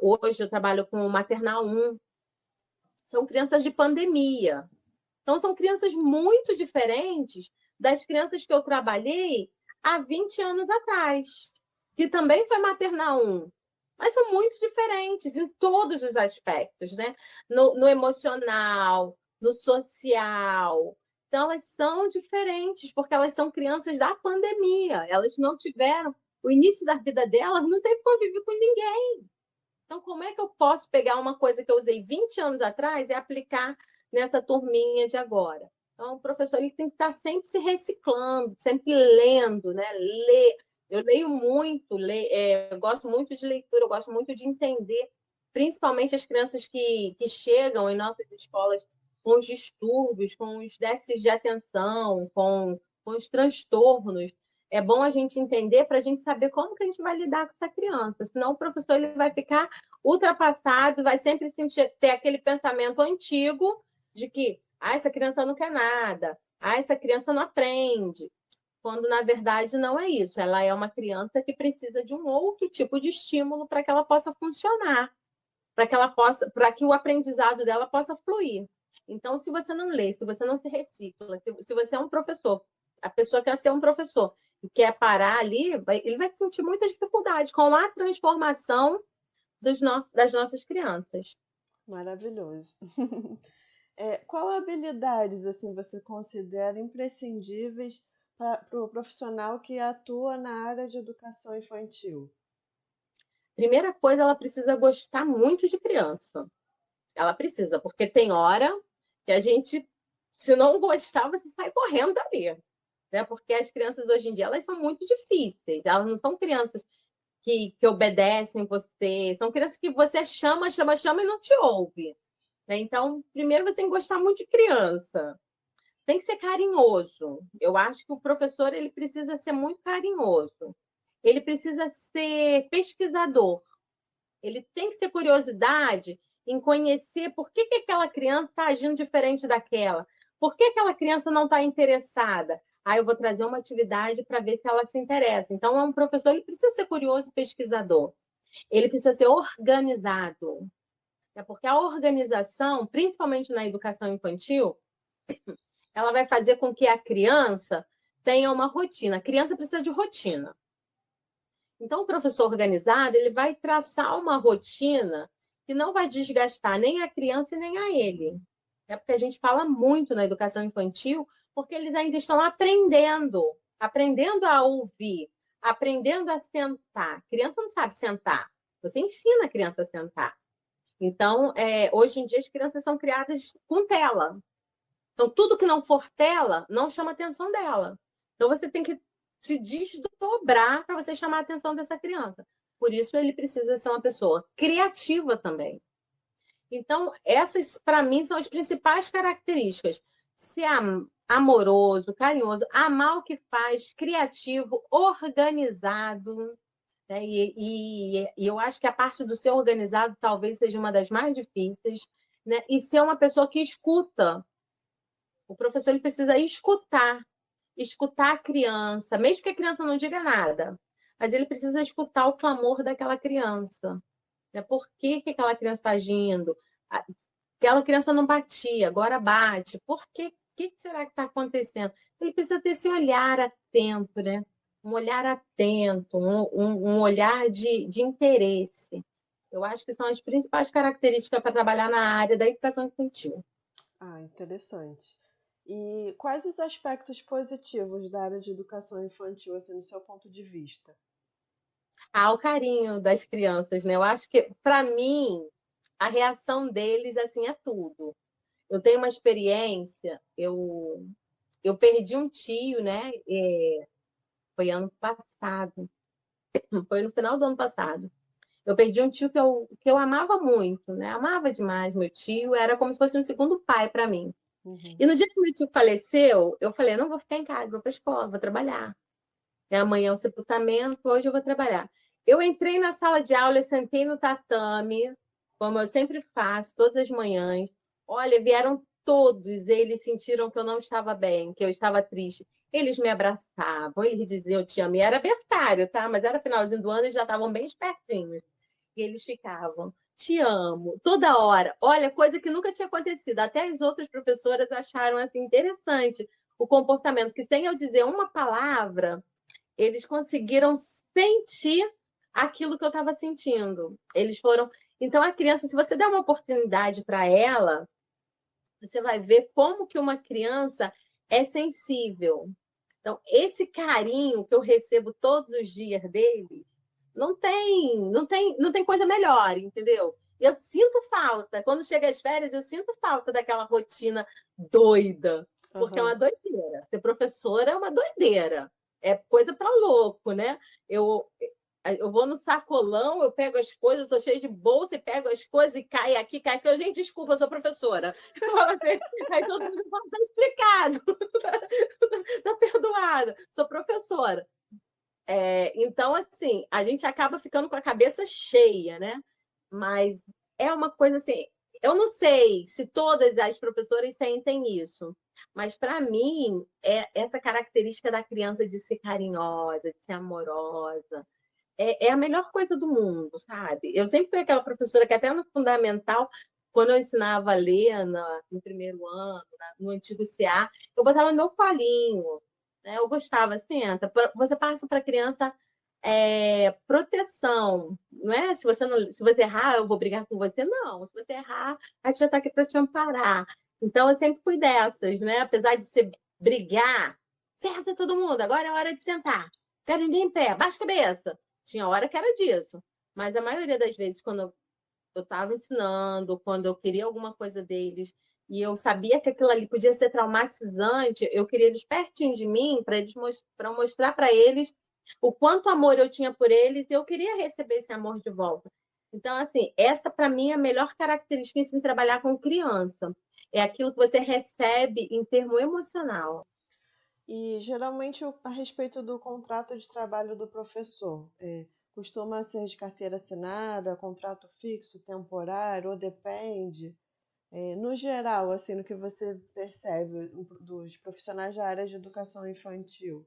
Hoje eu trabalho com o maternal 1, são crianças de pandemia. Então, são crianças muito diferentes das crianças que eu trabalhei há 20 anos atrás, que também foi maternal 1. Mas são muito diferentes em todos os aspectos, né? No emocional, no social. Então, elas são diferentes, porque elas são crianças da pandemia. Elas não tiveram... O início da vida delas não teve convívio com ninguém. Então, como é que eu posso pegar uma coisa que eu usei 20 anos atrás e aplicar nessa turminha de agora? Então, o professor ele tem que estar sempre se reciclando, sempre lendo, né? Eu leio muito, eu gosto muito de leitura, eu gosto muito de entender, principalmente as crianças que chegam em nossas escolas com os distúrbios, com os déficits de atenção, com os transtornos. É bom a gente entender para a gente saber como que a gente vai lidar com essa criança. Senão o professor ele vai ficar ultrapassado, vai sempre ter aquele pensamento antigo de que essa criança não quer nada, essa criança não aprende. Quando, na verdade, não é isso. Ela é uma criança que precisa de um outro tipo de estímulo para que ela possa funcionar, para que o aprendizado dela possa fluir. Então, se você não lê, se você não se recicla, se você é um professor, a pessoa quer ser um professor e quer parar ali, ele vai sentir muita dificuldade com a transformação das nossas crianças. Maravilhoso. Qual habilidades assim você considera imprescindíveis para o profissional que atua na área de educação infantil? Primeira coisa, ela precisa gostar muito de criança. Ela precisa, porque tem hora que a gente, se não gostar, você sai correndo dali. Né? Porque as crianças hoje em dia elas são muito difíceis. Elas não são crianças que obedecem você. São crianças que você chama, chama, chama e não te ouve. Né? Então, primeiro você tem que gostar muito de criança. Tem que ser carinhoso. Eu acho que o professor ele precisa ser muito carinhoso. Ele precisa ser pesquisador. Ele tem que ter curiosidade em conhecer por que aquela criança está agindo diferente daquela. Por que aquela criança não está interessada? Eu vou trazer uma atividade para ver se ela se interessa. Então, um professor ele precisa ser curioso e pesquisador. Ele precisa ser organizado. Porque a organização, principalmente na educação infantil, ela vai fazer com que a criança tenha uma rotina. A criança precisa de rotina. Então, o professor organizado ele vai traçar uma rotina que não vai desgastar nem a criança e nem a ele. É porque a gente fala muito na educação infantil, porque eles ainda estão aprendendo a ouvir, aprendendo a sentar. A criança não sabe sentar. Você ensina a criança a sentar. Então, hoje em dia, as crianças são criadas com tela. Então, tudo que não for tela não chama a atenção dela. Então, você tem que se desdobrar para você chamar a atenção dessa criança. Por isso, ele precisa ser uma pessoa criativa também. Então, essas, para mim, são as principais características. ser amoroso, carinhoso, amar o que faz, criativo, organizado, né? E eu acho que a parte do ser organizado talvez seja uma das mais difíceis, né? E ser uma pessoa que escuta. O professor ele precisa escutar a criança, mesmo que a criança não diga nada, mas ele precisa escutar o clamor daquela criança, né? Por que que aquela criança está agindo? Aquela criança não batia, agora bate. Por quê? O que será que está acontecendo? Ele precisa ter esse olhar atento, né? Um olhar atento, um olhar de interesse. Eu acho que são as principais características para trabalhar na área da educação infantil. Ah, interessante. E quais os aspectos positivos da área de educação infantil, assim, no seu ponto de vista? O carinho das crianças, né? Eu acho que, para mim, a reação deles, assim, é tudo. Eu tenho uma experiência, eu perdi um tio, né? Foi ano passado, foi no final do ano passado. Eu perdi um tio que eu amava muito, né? Amava demais meu tio, era como se fosse um segundo pai para mim. Uhum. E no dia que meu tio faleceu, eu falei: não vou ficar em casa, vou para a escola, vou trabalhar. Amanhã é o sepultamento, hoje eu vou trabalhar. Eu entrei na sala de aula, eu sentei no tatame, como eu sempre faço, todas as manhãs. Olha, vieram todos, eles sentiram que eu não estava bem, que eu estava triste. Eles me abraçavam, eles diziam eu te amo. E era berçário, tá? Mas era finalzinho do ano e já estavam bem espertinhos. E eles ficavam, te amo, toda hora. Olha, coisa que nunca tinha acontecido. Até as outras professoras acharam assim interessante o comportamento, que sem eu dizer uma palavra, eles conseguiram sentir aquilo que eu estava sentindo. Eles foram. Então, a criança, se você der uma oportunidade para ela, você vai ver como que uma criança é sensível. Então, esse carinho que eu recebo todos os dias dele, não tem coisa melhor, entendeu? Eu sinto falta. Quando chega as férias, eu sinto falta daquela rotina doida, porque é uma doideira. Ser professora é uma doideira. É coisa para louco, né? Eu vou no sacolão, eu pego as coisas, eu tô cheia de bolsa e pego as coisas e cai aqui, cai aqui. Gente, desculpa, eu sou professora. Aí todo mundo fala, tá explicado, tá perdoada, sou professora. Então, assim, a gente acaba ficando com a cabeça cheia, né? Mas é uma coisa assim, eu não sei se todas as professoras sentem isso, mas para mim é essa característica da criança de ser carinhosa, de ser amorosa, é a melhor coisa do mundo, sabe? Eu sempre fui aquela professora que até no fundamental, quando eu ensinava a ler no primeiro ano, no antigo CA, eu botava no meu colinho, né? Eu gostava, senta, você passa para a criança proteção, não é? Se você errar, eu vou brigar com você, não. Se você errar, a gente já está aqui para te amparar. Então, eu sempre fui dessas, né? Apesar de ser brigar, senta todo mundo, agora é hora de sentar. Quero ninguém em pé, baixa a cabeça. Tinha hora que era disso. Mas a maioria das vezes, quando eu estava ensinando, quando eu queria alguma coisa deles, e eu sabia que aquilo ali podia ser traumatizante, eu queria eles pertinho de mim para mostrar para eles o quanto amor eu tinha por eles e eu queria receber esse amor de volta. Então, assim, essa para mim é a melhor característica em se trabalhar com criança. É aquilo que você recebe em termo emocional. E geralmente a respeito do contrato de trabalho do professor, costuma ser de carteira assinada, contrato fixo, temporário, ou depende? No geral, assim, no que você percebe dos profissionais da área de educação infantil.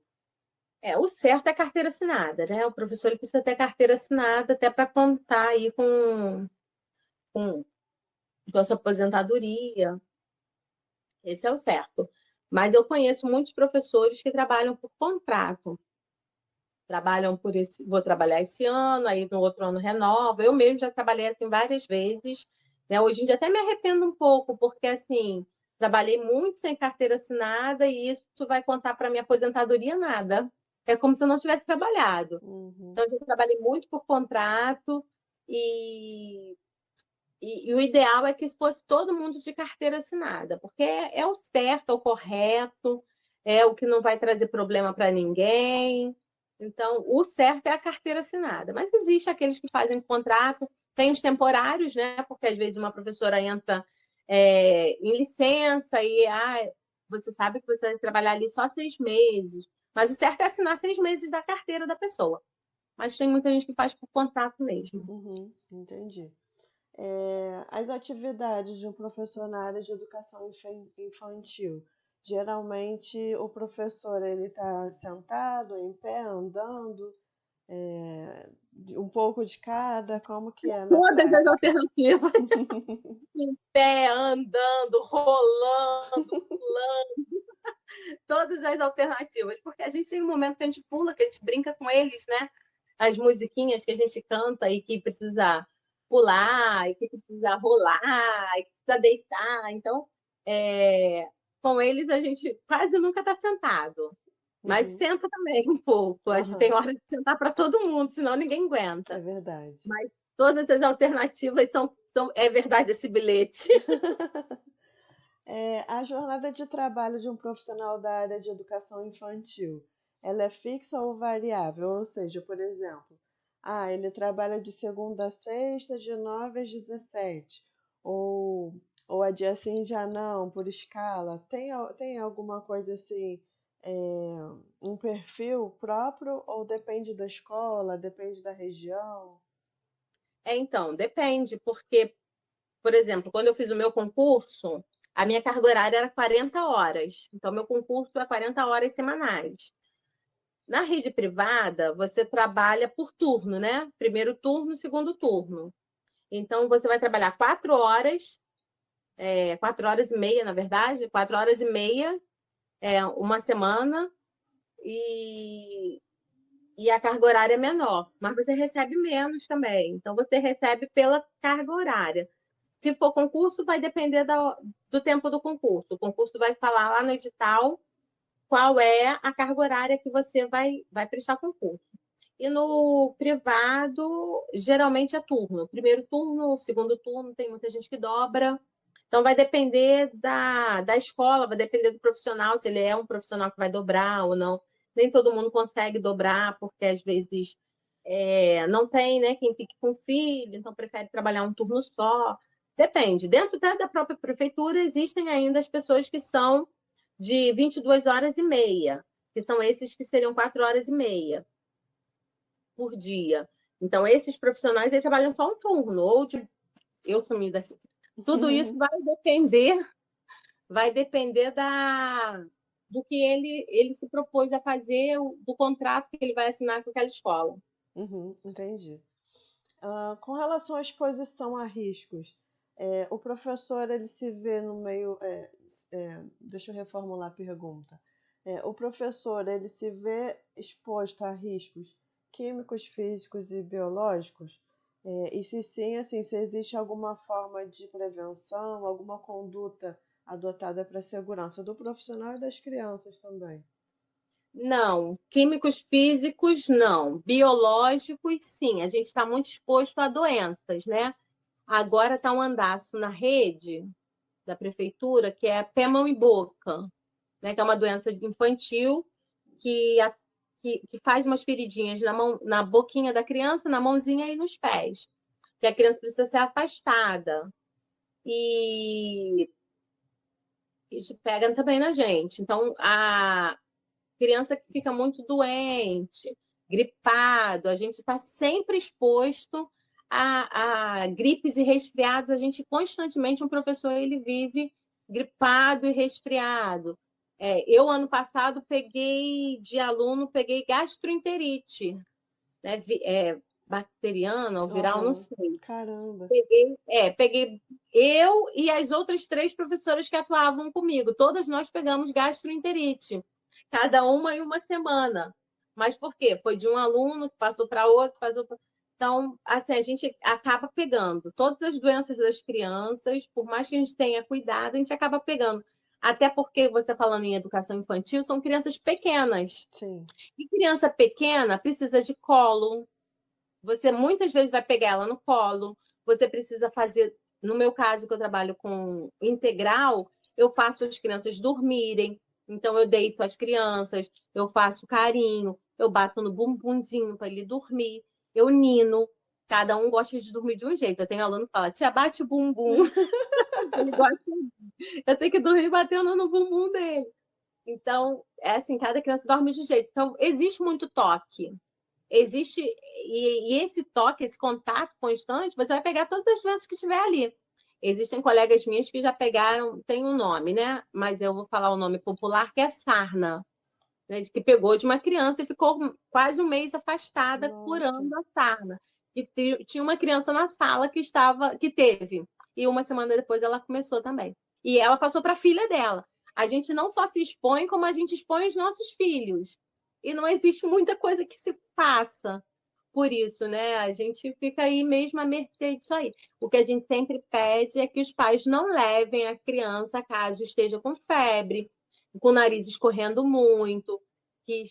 O certo é carteira assinada, né? O professor ele precisa ter carteira assinada até para contar aí com a sua aposentadoria. Esse é o certo. Mas eu conheço muitos professores que trabalham por contrato. Trabalham por vou trabalhar esse ano, aí no outro ano renova. Eu mesmo já trabalhei assim várias vezes, né? Hoje em dia até me arrependo um pouco, porque assim, trabalhei muito sem carteira assinada e isso vai contar para minha aposentadoria nada. É como se eu não tivesse trabalhado. Uhum. Então, eu já trabalhei muito por contrato e o ideal é que fosse todo mundo de carteira assinada, porque é o certo, é o correto, é o que não vai trazer problema para ninguém. Então, o certo é a carteira assinada. Mas existe aqueles que fazem contrato, tem os temporários, né? Porque às vezes uma professora entra em licença e você sabe que você vai trabalhar ali só 6 meses, mas o certo é assinar 6 meses da carteira da pessoa. Mas tem muita gente que faz por contrato mesmo. Uhum, entendi. As atividades de um professor na área de educação infantil. Geralmente o professor ele está sentado, em pé, andando, um pouco de cada, como que é na Todas as prática? alternativas, em pé, andando, rolando, pulando, todas as alternativas, porque a gente tem um momento que a gente pula, que a gente brinca com eles, né? As musiquinhas que a gente canta e que precisa pular, e que precisa rolar, e que precisa deitar. Então, com eles a gente quase nunca está sentado. Mas Uhum, senta também um pouco. A gente tem aham, hora de sentar para todo mundo, senão ninguém é aguenta. verdade. Mas todas as alternativas é verdade esse bilhete. A jornada de trabalho de um profissional da área de educação infantil, ela é fixa ou variável? Ou seja, por exemplo, ele trabalha de segunda a sexta, de 9 às 17, ou, ou a dia sim, dia não, por escala. Tem alguma coisa assim, um perfil próprio ou depende da escola, depende da região? Então, depende, porque, por exemplo, quando eu fiz o meu concurso, a minha carga horária era 40 horas. Então, meu concurso é 40 horas semanais. Na rede privada, você trabalha por turno, né? Primeiro turno, segundo turno. Então, você vai trabalhar 4 horas, 4 horas e meia, na verdade, 4 horas e meia, uma semana, e, e a carga horária é menor, mas você recebe menos também. Então, você recebe pela carga horária. Se for concurso, vai depender do tempo do concurso. O concurso vai falar lá no edital qual é a carga horária que você vai prestar concurso. E no privado, geralmente é turno. Primeiro turno, segundo turno, tem muita gente que dobra. Então, vai depender da escola, vai depender do profissional, se ele é um profissional que vai dobrar ou não. Nem todo mundo consegue dobrar, porque às vezes não tem, né, quem fique com filho, então prefere trabalhar um turno só. Depende. Dentro da própria prefeitura, existem ainda as pessoas que são de 22 horas e meia, que são esses que seriam 4 horas e meia por dia. Então, esses profissionais aí trabalham só um turno, ou de eu sumi daqui. Tudo isso vai depender do que ele se propôs a fazer, do contrato que ele vai assinar com aquela escola. Uhum, entendi. Com relação à exposição a riscos, o professor ele se vê no meio. Deixa eu reformular a pergunta. O professor ele se vê exposto a riscos químicos, físicos e biológicos? E se sim, assim, se existe alguma forma de prevenção, alguma conduta adotada para a segurança do profissional e das crianças também? Não, químicos físicos não, biológicos sim. A gente está muito exposto a doenças, né? Agora está um andaço na rede da prefeitura que é pé, mão e boca, né? Que é uma doença infantil que, que faz umas feridinhas na mão, na boquinha da criança, na mãozinha e nos pés. Que a criança precisa ser afastada. E isso pega também na gente. Então, a criança que fica muito doente, gripado, a gente está sempre exposto a gripes e resfriados. A gente constantemente, um professor, ele vive gripado e resfriado. Eu, ano passado, peguei gastroenterite, né? Bacteriana ou viral, não Aham. sei. Caramba. Peguei eu e as outras 3 professoras que atuavam comigo. Todas nós pegamos gastroenterite, cada uma em uma semana. Mas por quê? Foi de um aluno que passou para outro, passou pra... Então, assim, a gente acaba pegando todas as doenças das crianças, por mais que a gente tenha cuidado, a gente acaba pegando. Até porque, você falando em educação infantil, são crianças pequenas. Sim. E criança pequena precisa de colo, você muitas vezes vai pegar ela no colo, você precisa fazer, no meu caso, que eu trabalho com integral, eu faço as crianças dormirem, então eu deito as crianças, eu faço carinho, eu bato no bumbumzinho para ele dormir, eu nino, cada um gosta de dormir de um jeito. Eu tenho aluno que fala, tia, bate o bumbum. Ele gosta, eu tenho que dormir batendo no bumbum dele. Então, é assim, cada criança dorme de um jeito. Então, existe muito toque. Existe, e esse toque, esse contato constante, você vai pegar todas as doenças que tiver ali. Existem colegas minhas que já pegaram, tem um nome, né? Mas eu vou falar o nome popular, que é sarna, né? Que pegou de uma criança e ficou quase um mês afastada, Nossa. curando a sarna. E tinha uma criança na sala que teve. E uma semana depois ela começou também. E ela passou para a filha dela. A gente não só se expõe, como a gente expõe os nossos filhos. E não existe muita coisa que se faça por isso, né? A gente fica aí mesmo à mercê disso aí. O que a gente sempre pede é que os pais não levem a criança caso esteja com febre, com o nariz escorrendo muito, que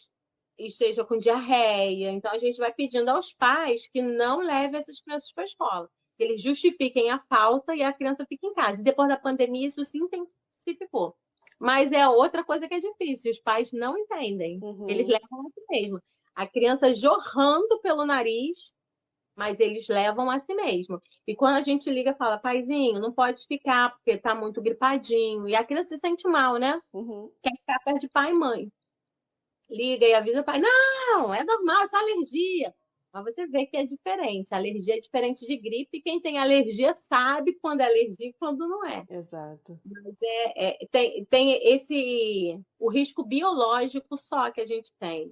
esteja com diarreia. Então, a gente vai pedindo aos pais que não levem essas crianças para a escola, que eles justifiquem a falta e a criança fique em casa. E depois da pandemia, isso se intensificou. Mas é outra coisa que é difícil, os pais não entendem. Eles levam a si mesmo. A criança jorrando pelo nariz, mas eles levam a si mesmo. E quando a gente liga e fala, paizinho, não pode ficar, porque está muito gripadinho. E a criança se sente mal, né? Quer ficar perto de pai e mãe. Liga e avisa o pai, não, é normal, é só alergia. Mas você vê que é diferente. A alergia é diferente de gripe. Quem tem alergia sabe quando é alergia e quando não é. Exato. Mas tem o risco biológico só que a gente tem.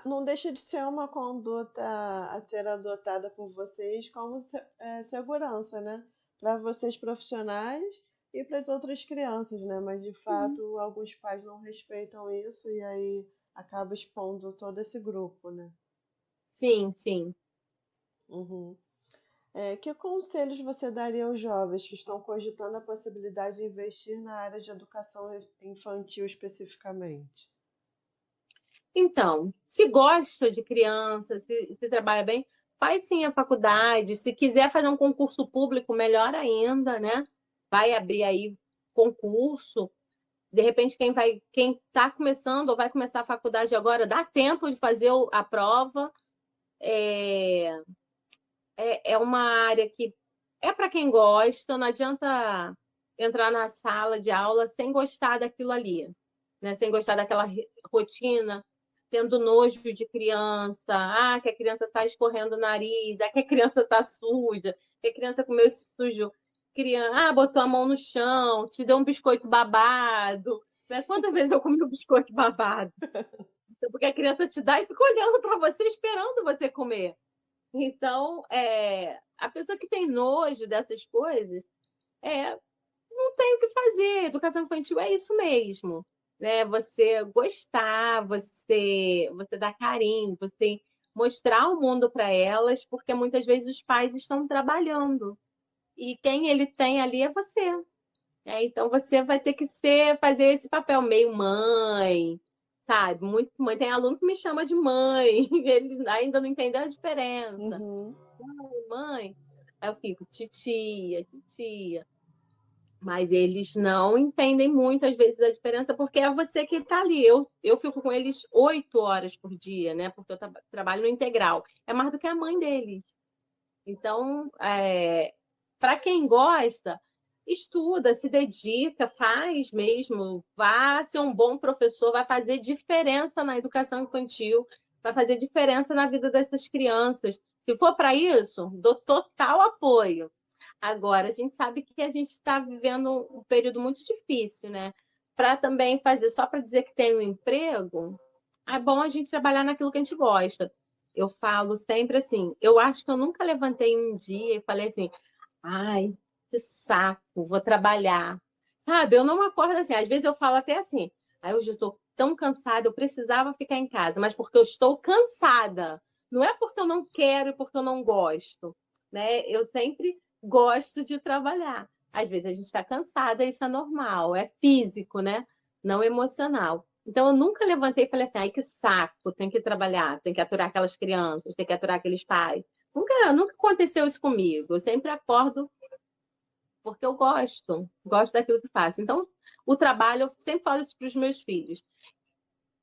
Não deixa de ser uma conduta a ser adotada por vocês como segurança, né? Para vocês profissionais e para as outras crianças, né? Mas de fato, alguns pais não respeitam isso e aí acaba expondo todo esse grupo, né? Sim, sim. Que conselhos você daria aos jovens que estão cogitando a possibilidade de investir na área de educação infantil especificamente? Então, se gosta de criança, se trabalha bem, faz sim a faculdade. Se quiser fazer um concurso público, melhor ainda, né? Vai abrir aí concurso. De repente, quem está começando ou vai começar a faculdade agora, dá tempo de fazer a prova. É uma área que é para quem gosta, não adianta entrar na sala de aula sem gostar daquilo ali, né? Sem gostar daquela rotina, tendo nojo de criança, que a criança está escorrendo o nariz, que a criança está suja, que a criança comeu sujo, botou a mão no chão, te deu um biscoito babado. Né? Quantas vezes eu comi um biscoito babado? Porque a criança te dá e fica olhando para você, esperando você comer. Então, a pessoa que tem nojo dessas coisas, não tem o que fazer. Educação infantil é isso mesmo, né? Você gostar, você dar carinho, você mostrar o mundo para elas, porque muitas vezes os pais estão trabalhando e quem ele tem ali é você. Então, você vai ter que fazer esse papel meio mãe, sabe? Muito mãe. Tem aluno que me chama de mãe, ele ainda não entendeu a diferença. Mãe. Aí eu fico, titia, titia. Mas eles não entendem muito, às vezes, a diferença, porque é você que está ali. Eu fico com eles 8 horas por dia, né? Porque eu trabalho no integral. É mais do que a mãe deles. Então, para quem gosta, estuda, se dedica, faz mesmo, vá ser um bom professor, vai fazer diferença na educação infantil, vai fazer diferença na vida dessas crianças. Se for para isso, dou total apoio. Agora, a gente sabe que a gente está vivendo um período muito difícil, né? Para também fazer, só para dizer que tem um emprego, é bom a gente trabalhar naquilo que a gente gosta. Eu falo sempre assim, eu acho que eu nunca levantei um dia e falei assim, ai, que saco, vou trabalhar. Sabe, eu não acordo assim. Às vezes eu falo até assim, hoje eu estou tão cansada, eu precisava ficar em casa, mas porque eu estou cansada. Não é porque eu não quero e porque eu não gosto, né? Eu sempre gosto de trabalhar. Às vezes a gente está cansada, isso é normal, é físico, né? Não emocional. Então, eu nunca levantei e falei assim, ai, que saco, tem que trabalhar, tem que aturar aquelas crianças, tem que aturar aqueles pais. Nunca aconteceu isso comigo. Eu sempre acordo porque eu gosto daquilo que faço. Então, o trabalho, eu sempre falo isso para os meus filhos.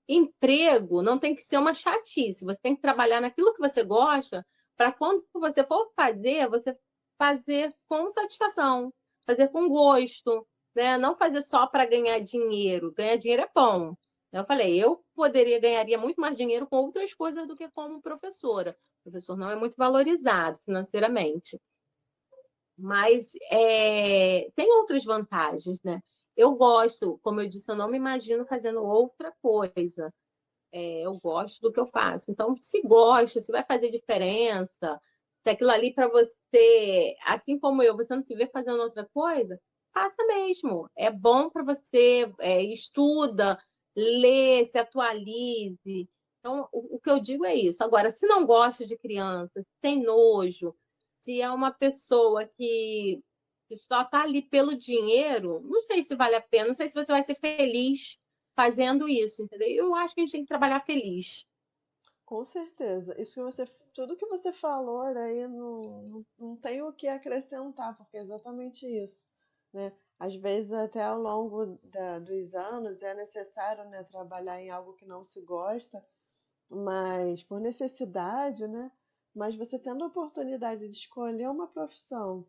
Emprego não tem que ser uma chatice. Você tem que trabalhar naquilo que você gosta para quando você for fazer, você fazer com satisfação. fazer com gosto, né? Não fazer só para ganhar dinheiro. Ganhar dinheiro é bom. Eu falei, eu ganharia muito mais dinheiro com outras coisas do que como professora. O professor não é muito valorizado financeiramente. Mas tem outras vantagens, né? Eu gosto, como eu disse, eu não me imagino fazendo outra coisa. Eu gosto do que eu faço. Então, se gosta, se vai fazer diferença, se aquilo ali para você, assim como eu, você não se vê fazendo outra coisa, faça mesmo. É bom para você, estuda, lê, se atualize. Então, o que eu digo é isso. Agora, se não gosta de criança, se tem nojo, se é uma pessoa que só está ali pelo dinheiro, não sei se vale a pena, não sei se você vai ser feliz fazendo isso, entendeu? Eu acho que a gente tem que trabalhar feliz. Com certeza. Tudo que você falou aí não tem o que acrescentar, porque é exatamente isso, né? Às vezes até ao longo dos anos é necessário, né, trabalhar em algo que não se gosta, mas por necessidade, né? Mas você tendo a oportunidade de escolher uma profissão,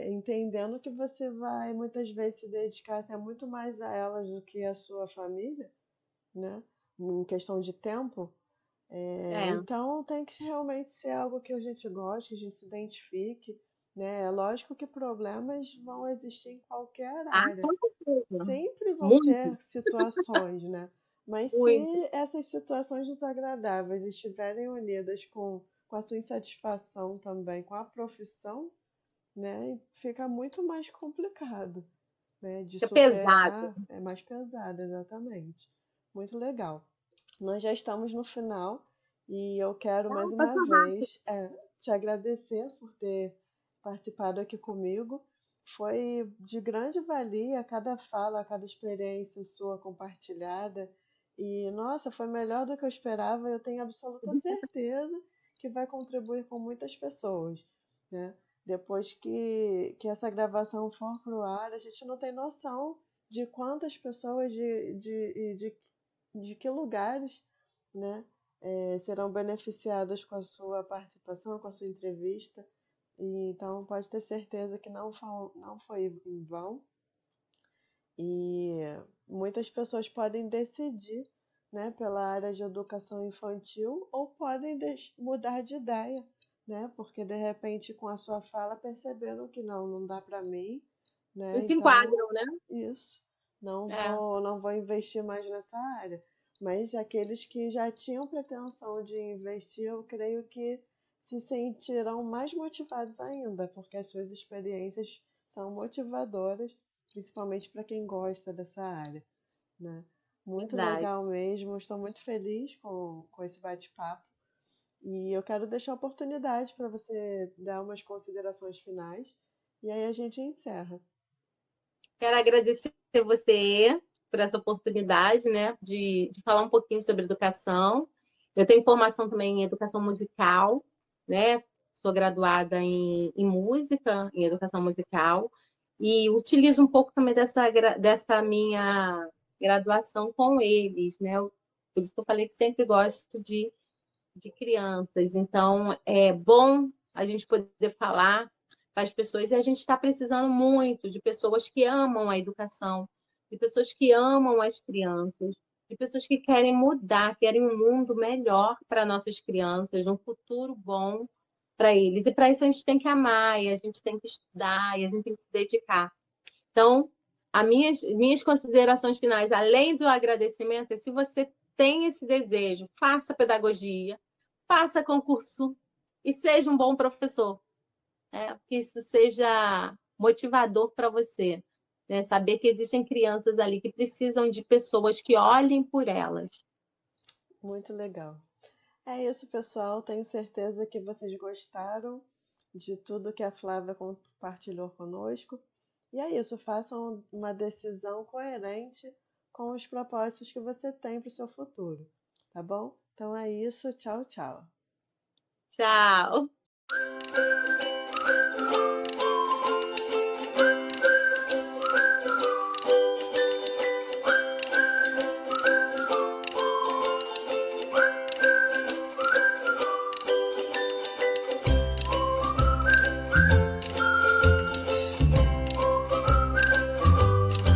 entendendo que você vai muitas vezes se dedicar até muito mais a elas do que a sua família, né? Em questão de tempo. É. Então tem que realmente ser algo que a gente goste, que a gente se identifique, né? É lógico que problemas vão existir em qualquer Ah, área. com certeza. Sempre vão Muito, ter situações, né? Mas muito. se essas situações desagradáveis estiverem unidas com a sua insatisfação também com a profissão, né? Fica muito mais complicado, né? De É pesado. superar, é mais pesado, exatamente. Muito legal. Nós já estamos no final e eu quero mais Não, uma passa rápido. vez te agradecer por ter participado aqui comigo. Foi de grande valia cada fala, cada experiência sua compartilhada. E, nossa, foi melhor do que eu esperava. Eu tenho absoluta certeza que vai contribuir com muitas pessoas, né? Depois que essa gravação for pro ar, a gente não tem noção de quantas pessoas de que lugares, né, serão beneficiadas com a sua participação, com a sua entrevista. E, então, pode ter certeza que não foi em vão. E muitas pessoas podem decidir, né, pela área de educação infantil ou podem mudar de ideia, né, porque de repente com a sua fala perceberam que não dá para mim, Não né, se então enquadram, né? isso, É, não vou investir mais nessa área. Mas aqueles que já tinham pretensão de investir, eu creio que se sentirão mais motivados ainda, porque as suas experiências são motivadoras, principalmente para quem gosta dessa área, né? Muito verdade. legal mesmo, estou muito feliz com esse bate-papo. E eu quero deixar a oportunidade para você dar umas considerações finais, e aí a gente encerra. Quero agradecer você por essa oportunidade, né, de falar um pouquinho sobre educação. Eu tenho formação também em educação musical, né? Sou graduada em música, em educação musical, e utilizo um pouco também dessa minha graduação com eles, né? Por isso que eu falei que sempre gosto de crianças. Então, é bom a gente poder falar para as pessoas, e a gente está precisando muito de pessoas que amam a educação, de pessoas que amam as crianças, de pessoas que querem mudar, querem um mundo melhor para nossas crianças, um futuro bom para eles. E para isso a gente tem que amar, e a gente tem que estudar, e a gente tem que se dedicar. Então, as minhas considerações finais, além do agradecimento, é se você tem esse desejo, faça pedagogia, faça concurso e seja um bom professor, né? Que isso seja motivador para você, né? Saber que existem crianças ali que precisam de pessoas que olhem por elas. Muito legal. É isso, pessoal. Tenho certeza que vocês gostaram de tudo que a Flávia compartilhou conosco. E é isso, façam uma decisão coerente com os propósitos que você tem para o seu futuro, tá bom? Então é isso, tchau, tchau. Tchau!